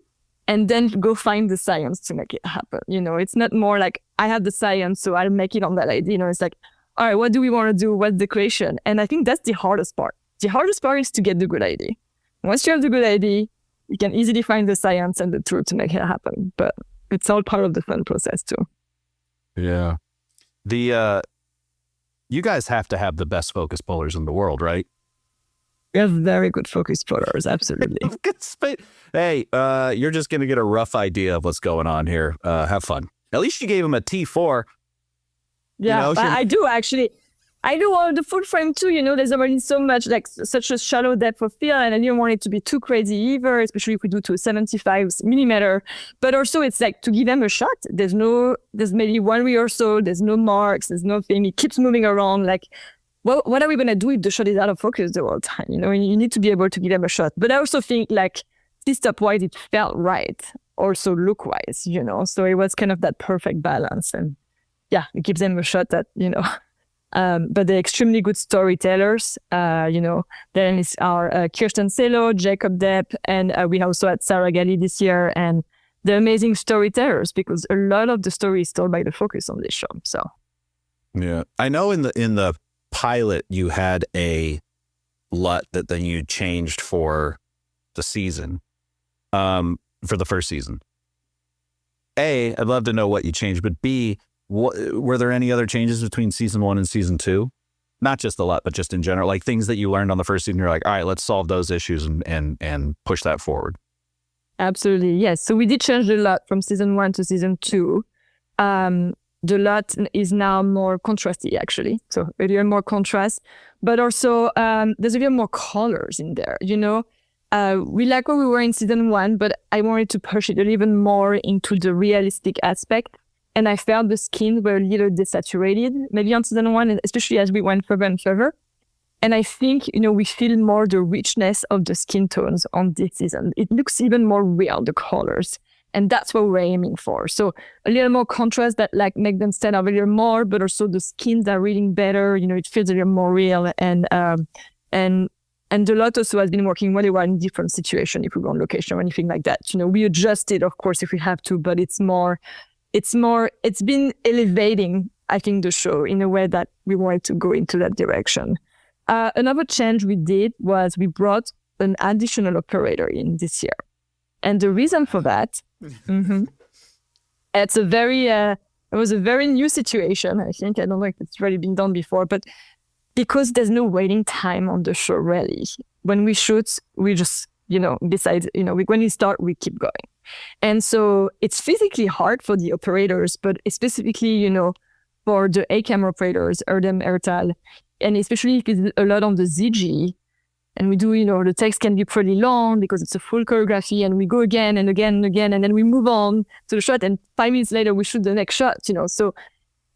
and then go find the science to make it happen. It's not more like I have the science, so I'll make it on that idea. It's like, all right, what do we want to do? What's the creation? And I think that's the hardest part. The hardest part is to get the good idea. Once you have the good idea, you can easily find the science and the tool to make it happen. But it's all part of the fun process too. Yeah. You guys have to have the best focus pullers in the world, right? We have very good focus pullers, absolutely. Hey, you're just going to get a rough idea of what's going on here. Have fun. At least you gave him a T4. Yeah, but I do actually. I do want the full frame too. There's already so much, like such a shallow depth of field, and I didn't want it to be too crazy either, especially if we do to a 75 millimeter. But also, it's like to give them a shot. There's maybe one rehearsal. There's no marks. There's nothing. It keeps moving around. Like, what are we gonna do if the shot is out of focus the whole time? And you need to be able to give them a shot. But I also think like stop wise, it felt right. Also look wise, So it was kind of that perfect balance, and yeah, it gives them a shot that but they're extremely good storytellers. Then it's our Kirsten Selo, Jacob Depp, and we also had Sarah Galli this year, and they're amazing storytellers because a lot of the story is told by the focus on this show. So, yeah, I know in the pilot you had a LUT that then you changed for the season, for the first season. A, I'd love to know what you changed, but B, were there any other changes between season 1 and season 2? Not just the LUT, but just in general, like things that you learned on the first season. You're like, all right, let's solve those issues and push that forward. Absolutely, yes. So we did change the LUT from season 1 to season 2. The LUT is now more contrasty, actually. So a little more contrast, but also there's a little more colors in there. We like what we were in season 1, but I wanted to push it even more into the realistic aspect. And I felt the skins were a little desaturated, maybe on season 1, and especially as we went further and further. And I think, we feel more the richness of the skin tones on this season. It looks even more real, the colors. And that's what we're aiming for. So a little more contrast that like make them stand out a little more, but also the skins are reading better. It feels a little more real. And the LUT also has been working really well in different situations if we go on location or anything like that. We adjust it, of course, if we have to, but it's been elevating, I think, the show in a way that we wanted to go into that direction. Another change we did was we brought an additional operator in this year. And the reason for that, it was a very new situation, I think. I don't know if it's really been done before, but because there's no waiting time on the show, really. When we shoot, we just, decide, when we start, we keep going. And so it's physically hard for the operators, but specifically, for the A-camera operators, Erdem, Ertal, and especially if it's a lot on the ZG, and we do, the text can be pretty long because it's a full choreography, and we go again and again and again, and then we move on to the shot, and 5 minutes later, we shoot the next shot, So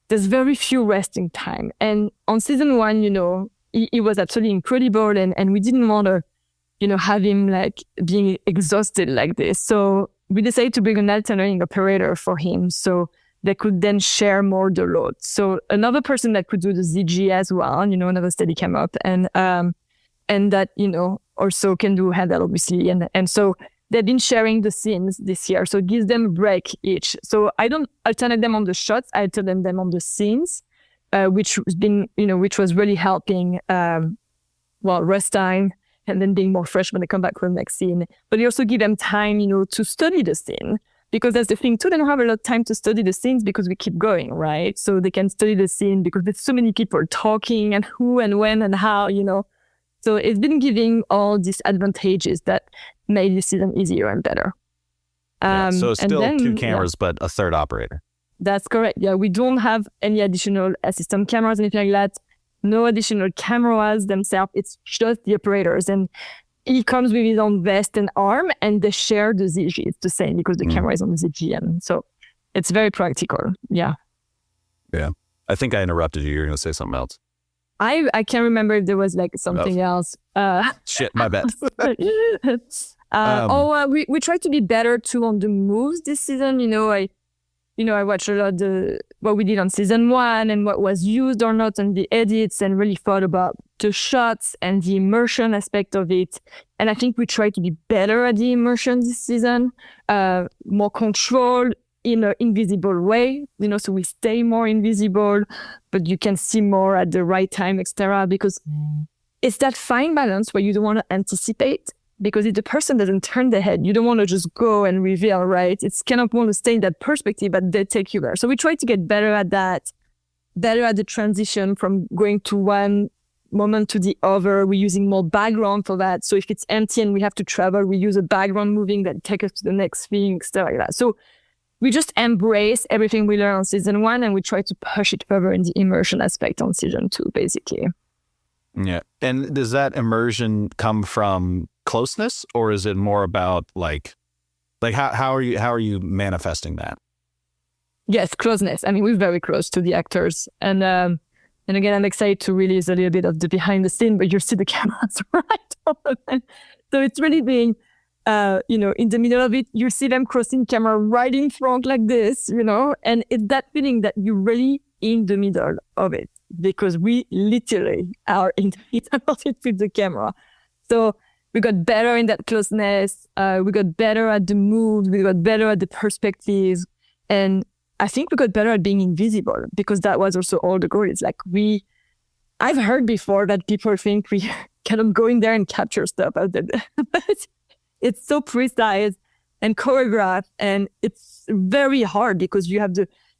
there's very few resting time. And on season 1, he was absolutely incredible, and we didn't want to, have him like being exhausted like this. So we decided to bring an alternating operator for him so they could then share more the load. So another person that could do the ZG as well, another steady cam up, and that, also can do handle, obviously. And so they've been sharing the scenes this year. So it gives them a break each. So I don't alternate them on the shots, I alternate them on the scenes, which was really helping, rest time, and then being more fresh when they come back for the next scene. But you also give them time, to study the scene. Because that's the thing too, they don't have a lot of time to study the scenes because we keep going, right? So they can study the scene because there's so many people talking and who and when and how, So it's been giving all these advantages that made this season easier and better. So still then, 2 cameras, but a third operator. That's correct. Yeah, we don't have any additional assistant cameras, anything like that. No additional cameras themselves. It's just the operators. And he comes with his own vest and arm, and they share the ZG. It's the same because the camera is on the ZG. And so it's very practical. Yeah. Yeah. I think I interrupted you. You're going to say something else. I can't remember if there was like something else. Shit, my bad. We tried to be better too on the moves this season. I watched a lot what we did on season 1 and what was used or not on the edits, and really thought about the shots and the immersion aspect of it. And I think we tried to be better at the immersion this season, more controlled in an invisible way, so we stay more invisible, but you can see more at the right time, etc. Because it's that fine balance where you don't want to anticipate because if the person doesn't turn their head, you don't want to just go and reveal, right? It's kind of want to stay in that perspective, but they take you there. So we try to get better at that, better at the transition from going to one moment to the other. We're using more background for that. So if it's empty and we have to travel, we use a background moving that take us to the next thing, stuff like that. So we just embrace everything we learned on season 1 and we try to push it further in the immersion aspect on season 2, basically. Yeah. And does that immersion come from closeness, or is it more about like how are you manifesting that? Yes, closeness. I mean, we're very close to the actors. And again, I'm excited to release a little bit of the behind the scene, but you see the cameras right over them. So it's really being, in the middle of it, you see them crossing camera right in front like this, and it's that feeling that you're really in the middle of it, because we literally are in the middle of it with the camera. So we got better in that closeness. We got better at the moves. We got better at the perspectives. And I think we got better at being invisible, because that was also all the goal. It's like I've heard before that people think we kind of go in there and capture stuff out there. But it's so precise and choreographed, and it's very hard because you have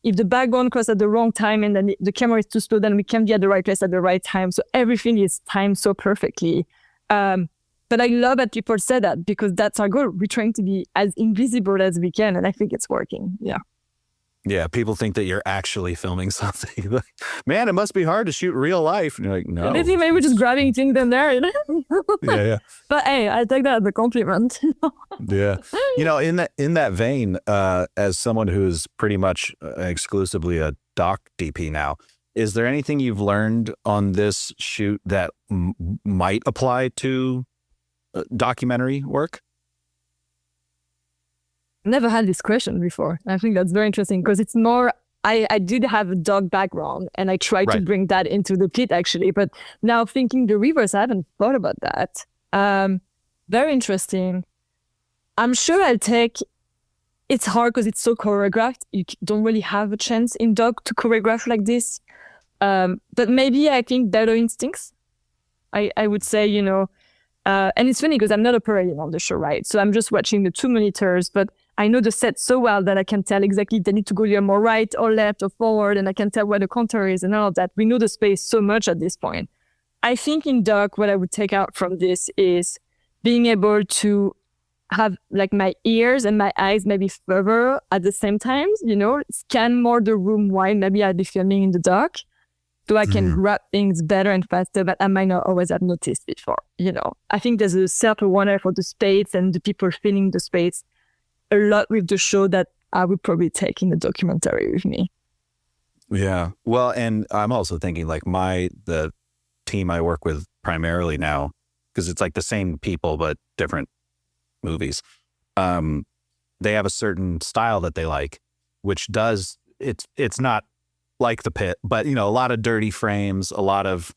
if the background crosses at the wrong time and then the camera is too slow, then we can't be at the right place at the right time. So everything is timed so perfectly. But I love that people say that, because that's our goal. We're trying to be as invisible as we can, and I think it's working. Yeah. Yeah, people think that you're actually filming something. Man, it must be hard to shoot real life. And you're like, no. They think maybe we're just grabbing things in there. Yeah. But hey, I take that as a compliment. Yeah. In that vein, as someone who's pretty much exclusively a doc DP now, is there anything you've learned on this shoot that might apply to documentary work? Never had this question before. I think that's very interesting, because it's more, I did have a dog background and I tried to bring that into the Pitt actually, but now thinking the reverse, I haven't thought about that. Very interesting. I'm sure it's hard because it's so choreographed. You don't really have a chance in dog to choreograph like this. But maybe I think better instincts. I would say, and it's funny because I'm not operating on the show, right? So I'm just watching the 2 monitors, but I know the set so well that I can tell exactly if they need to go here more right or left or forward, and I can tell where the contour is and all of that. We know the space so much at this point. I think in doc, what I would take out from this is being able to have like my ears and my eyes maybe further at the same time, scan more the room while maybe I'll be filming in the doc, so I can grab things better and faster that I might not always have noticed before. I think there's a self-awareness for the space and the people feeling the space a lot with the show that I would probably take in the documentary with me. Yeah. Well, and I'm also thinking like the team I work with primarily now, because it's like the same people, but different movies. They have a certain style that they like, which it's not like the Pitt, but a lot of dirty frames, a lot of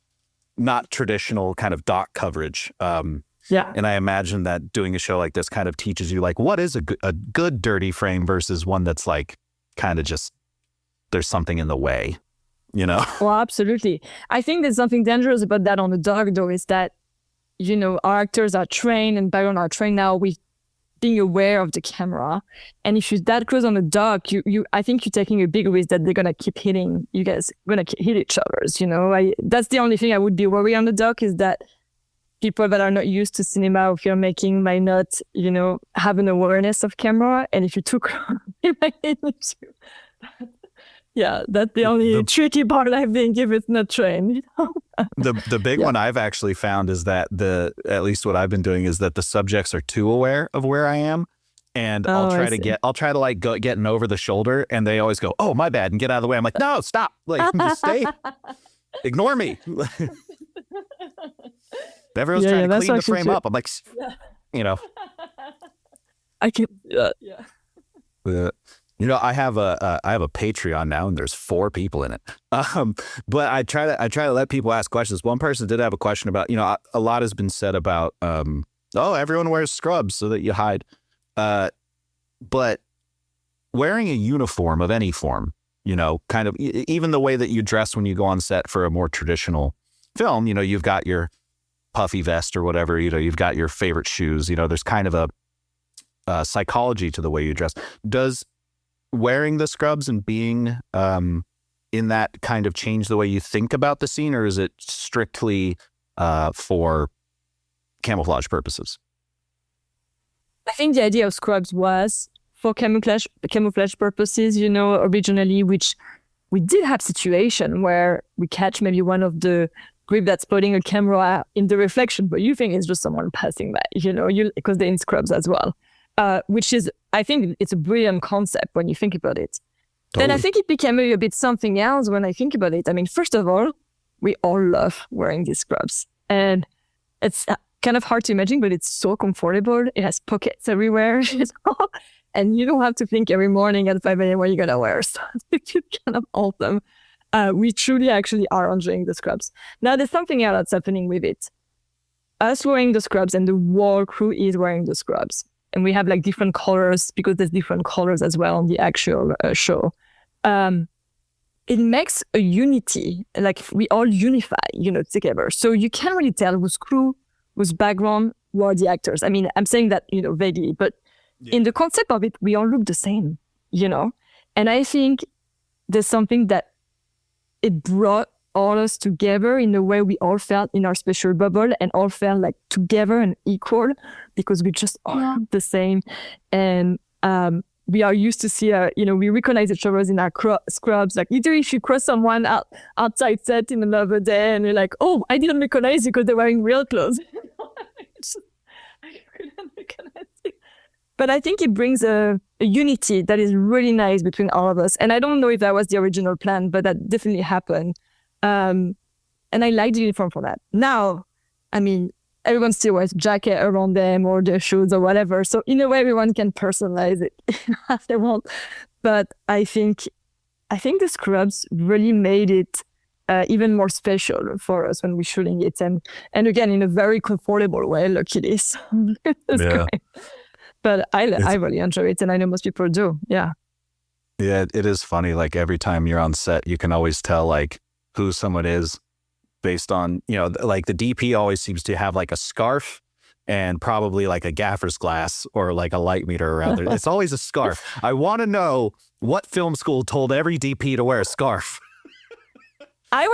not traditional kind of doc coverage. Yeah. And I imagine that doing a show like this kind of teaches you like what is a good dirty frame versus one that's like kind of just there's something in the way, Well, absolutely. I think there's something dangerous about that on the doc though, is that, our actors are trained and background are trained now with being aware of the camera. And if you're that close on the dock, I think you're taking a big risk that they're going to keep hitting, you guys going to hit each other, that's the only thing I would be worried on the dock, is that people that are not used to cinema or filmmaking might not, have an awareness of camera. And if you're too close, it might hit you. Yeah, that's the only tricky part, I think, if it's not trained. The big one I've actually found is that at least what I've been doing is that the subjects are too aware of where I am, and I'll try to like go getting over the shoulder, and they always go, "Oh, my bad," and get out of the way. I'm like, "No, stop! Like, just stay, ignore me." Everyone's trying to clean the frame up. I'm like, I can, yeah. I have a Patreon now, and there's 4 people in it. But I try to let people ask questions. One person did have a question about, a lot has been said about, everyone wears scrubs so that you hide. But wearing a uniform of any form, kind of even the way that you dress when you go on set for a more traditional film, you've got your puffy vest or whatever, you've got your favorite shoes, there's kind of a psychology to the way you dress. Does wearing the scrubs and being in that kind of change the way you think about the scene, or is it strictly for camouflage purposes? I think the idea of scrubs was for camouflage purposes, originally, which we did have situation where we catch maybe one of the grip that's putting a camera in the reflection, but you think it's just someone passing by, because they're in scrubs as well, which is, I think it's a brilliant concept when you think about it. Totally. Then I think it became a bit something else when I think about it. I mean, first of all, we all love wearing these scrubs, and it's kind of hard to imagine, but it's so comfortable. It has pockets everywhere, and you don't have to think every morning at 5 a.m. what you're gonna wear. So it's kind of awesome. We truly actually are enjoying the scrubs. Now, there's something else that's happening with it. Us wearing the scrubs and the whole crew is wearing the scrubs. And we have like different colors because there's different colors as well on the actual show. It makes a unity, like we all unify, together. So you can't really tell who's crew, whose background, who are the actors. I mean, I'm saying that, vaguely, but in the concept of it, we all look the same, And I think there's something that it brought all us together in a way we all felt in our special bubble and all felt like together and equal because we just all look the same. And we are used to see, we recognize each other in our scrubs. Like literally if you cross someone outside set in another day and you're like, oh, I didn't recognize you because they're wearing real clothes. I couldn't recognize you. But I think it brings a unity that is really nice between all of us. And I don't know if that was the original plan, but that definitely happened. And I like the uniform for that. Now, I mean, everyone still wears jacket around them or their shoes or whatever. So in a way, everyone can personalize it as they want. But I think the scrubs really made it even more special for us when we're shooting it. And again, in a very comfortable way, luckily. So it's great. But I really enjoy it, and I know most people do. Yeah. Yeah, it is funny. Like every time you're on set, you can always tell like who someone is based on, like the DP always seems to have like a scarf and probably like a gaffer's glass or like a light meter around there. It's always a scarf. I want to know what film school told every DP to wear a scarf. I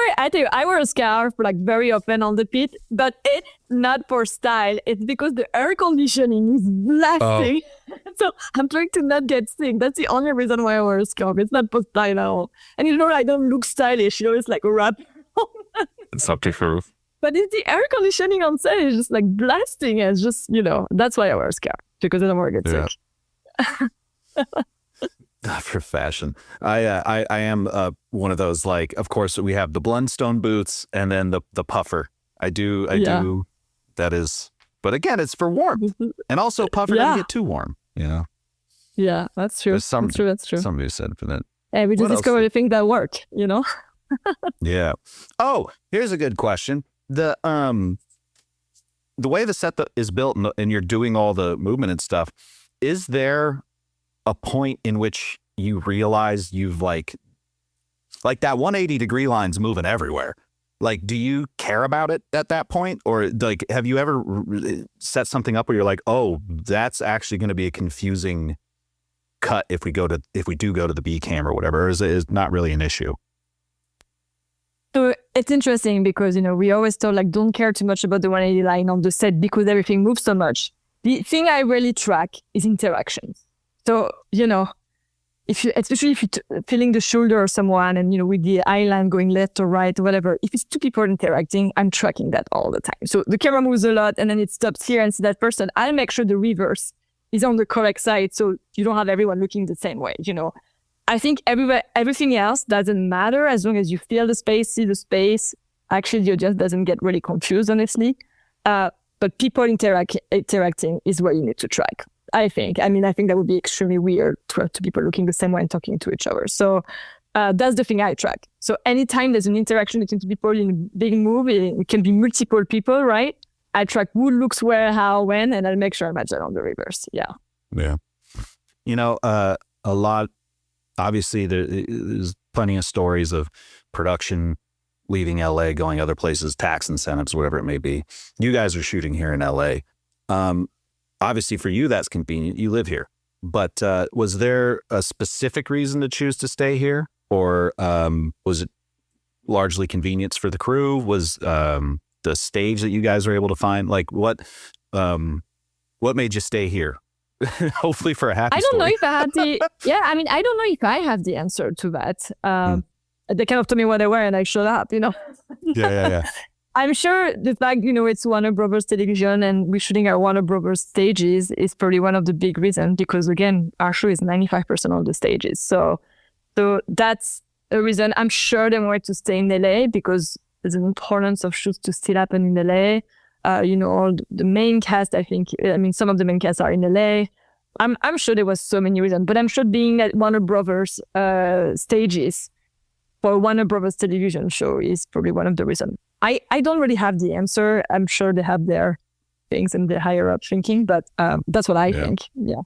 wear a scarf like very often on the pit, but it's not for style. It's because the air conditioning is blasting. Oh. So I'm trying to not get sick. That's the only reason why I wear a scarf. It's not for style at all. And I don't look stylish. It's like a wrap. It's up to true. But it's the air conditioning on set is just like blasting. It's just, that's why I wear a scarf, because I don't want to get sick. For fashion. I am one of those, like, of course we have the Blundstone boots and then the puffer. I do. That is, but again, it's for warmth. And also puffer doesn't get too warm, Yeah, that's true. That's true. Somebody said for that. Hey, we just discovered a thing that work, Yeah. Oh, here's a good question. The way the set is built and you're doing all the movement and stuff, is there a point in which you realize you've like that 180-degree line's moving everywhere? Like, do you care about it at that point? Or like, have you ever set something up where you're like, oh, that's actually going to be a confusing cut if we do go to the B cam or whatever? Or is it not really an issue? So it's interesting because, we always told like, don't care too much about the 180 line on the set because everything moves so much. The thing I really track is interactions. So, especially if you're feeling the shoulder of someone and, with the eye line going left or right or whatever, if it's two people interacting, I'm tracking that all the time. So the camera moves a lot and then it stops here and see that person. I'll make sure the reverse is on the correct side so you don't have everyone looking the same way, I think everything else doesn't matter as long as you feel the space, see the space. Actually, the audience doesn't get really confused, honestly. But people interacting is what you need to track. I think that would be extremely weird to have two people looking the same way and talking to each other. So that's the thing I track. So anytime there's an interaction between two people in a big movie, it can be multiple people, right? I track who looks where, how, when, and I'll make sure I match that on the reverse. Yeah. Yeah. A lot, obviously there's plenty of stories of production leaving LA, going other places, tax incentives, whatever it may be. You guys are shooting here in LA. Obviously for you, that's convenient. You live here. But was there a specific reason to choose to stay here? Or was it largely convenience for the crew? Was the stage that you guys were able to find, like what made you stay here? Hopefully for a happy I don't story. know if I had I don't know if I have the answer to that. They kind of told me what they were and I showed up, Yeah. I'm sure the fact, it's Warner Brothers television and we're shooting at Warner Brothers stages is probably one of the big reasons because, again, our show is 95% on the stages. So that's a reason. I'm sure they wanted to stay in LA because there's an importance of shoots to still happen in LA. All the main cast, some of the main casts are in LA. I'm sure there was so many reasons, but I'm sure being at Warner Brothers stages for a Warner Brothers television show is probably one of the reasons. I don't really have the answer. I'm sure they have their things and the higher up thinking, but that's what I think. Yeah.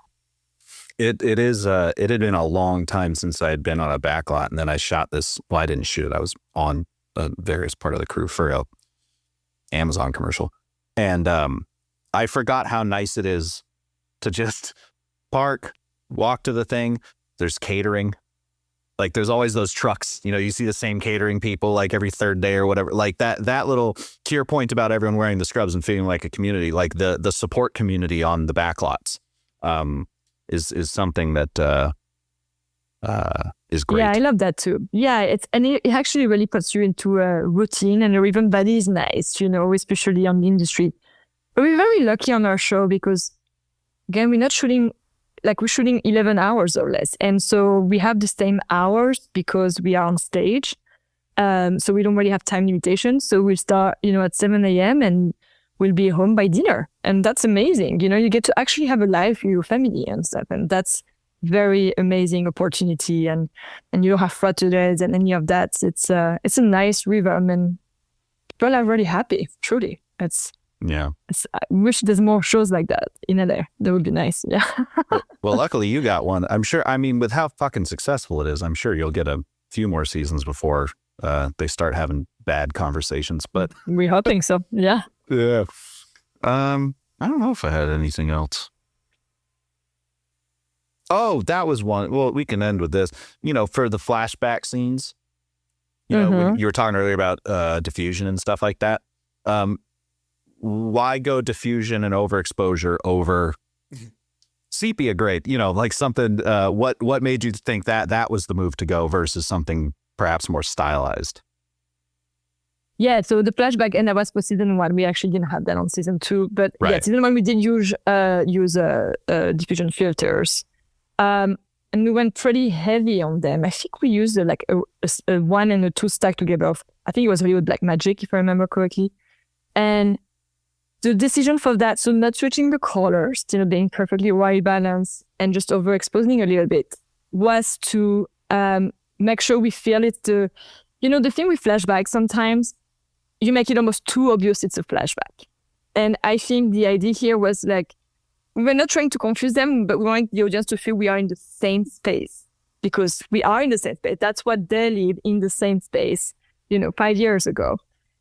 It had been a long time since I had been on a backlot, and then I shot this. Well, I didn't shoot it. I was on a various part of the crew for a Amazon commercial, and I forgot how nice it is to just park, walk to the thing. There's catering. Like there's always those trucks, you see the same catering people like every third day or whatever. Like that little, to your point about everyone wearing the scrubs and feeling like a community, like the support community on the backlots is something that is great. Yeah, I love that too. Yeah, it actually really puts you into a routine, and everybody is nice, especially on the industry. But we're very lucky on our show because, again, we're shooting 11 hours or less. And so we have the same hours because we are on stage. So we don't really have time limitations. So we'll start, at 7 a.m. and we'll be home by dinner. And that's amazing. You get to actually have a life with your family and stuff. And that's very amazing opportunity. And you don't have Fridays and any of that. It's a nice rhythm and people are really happy, truly. I wish there's more shows like that in LA. That would be nice. Yeah. Well, luckily you got one. I'm sure. I mean, with how fucking successful it is, I'm sure you'll get a few more seasons before they start having bad conversations. But we're hoping so. Yeah. Yeah. I don't know if I had anything else. Oh, that was one. Well, we can end with this. For the flashback scenes. When you were talking earlier about diffusion and stuff like that. Why go diffusion and overexposure over sepia grade? Like something. What made you think that was the move to go versus something perhaps more stylized? Yeah, so the flashback, and that was for season 1. We actually didn't have that on season 2, but right. Yeah, season 1 we did use diffusion filters, and we went pretty heavy on them. I think we used a 1 and a 2 stack together. I think it was Hollywood Black Magic, if I remember correctly, and the decision for that, so not switching the colors, still being perfectly white balance, and just overexposing a little bit, was to make sure we feel it. The thing with flashback, sometimes you make it almost too obvious it's a flashback. And I think the idea here was we're not trying to confuse them, but we want the audience to feel we are in the same space because we are in the same space. That's what they live in the same space, 5 years ago.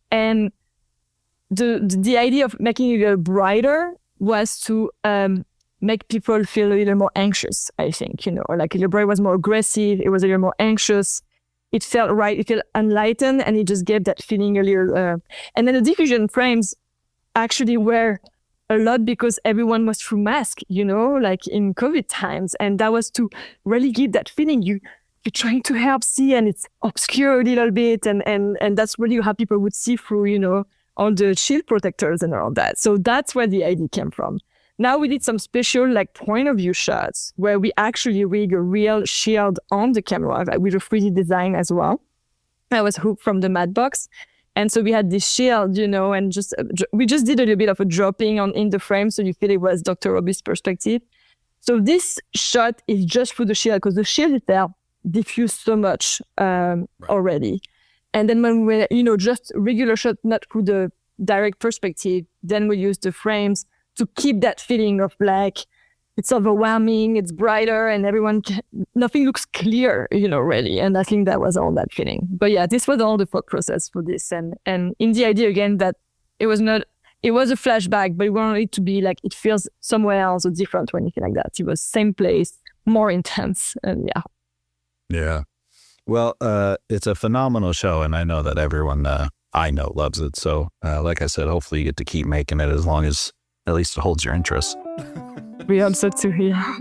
And the idea of making it a little brighter was to make people feel a little more anxious, I think, like the bright was more aggressive, it was a little more anxious. It felt right, it felt enlightened, and it just gave that feeling a little... and then the diffusion frames actually were a lot because everyone was through mask, like in COVID times. And that was to really give that feeling you're trying to help see, and it's obscure a little bit. And that's really how people would see through, all the shield protectors and all that. So that's where the idea came from. Now we did some special point of view shots where we actually rig a real shield on the camera with a 3D design as well. I was hooked from the matte box. And so we had this shield, and we just did a little bit of a dropping in the frame so you feel it was Dr. Robbie's perspective. So this shot is just through the shield because the shield itself diffused so much already. And then when we, just regular shot, not through the direct perspective, then we use the frames to keep that feeling of it's overwhelming, it's brighter, and nothing looks clear, really. And I think that was all that feeling. But yeah, this was all the thought process for this. And in the idea again that it was a flashback, but we wanted it to be like, it feels somewhere else or different or anything like that. It was same place, more intense. And yeah. Yeah. Well, it's a phenomenal show, and I know that everyone I know loves it. So, like I said, hopefully you get to keep making it as long as at least it holds your interest. We hope so too, yeah.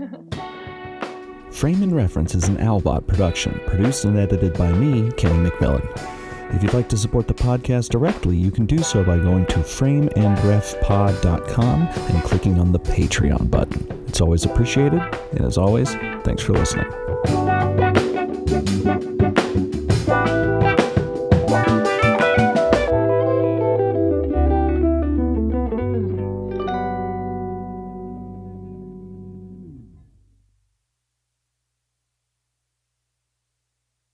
Frame and Reference is an Owlbot production, produced and edited by me, Kenny McMillan. If you'd like to support the podcast directly, you can do so by going to frameandrefpod.com and clicking on the Patreon button. It's always appreciated, and as always, thanks for listening.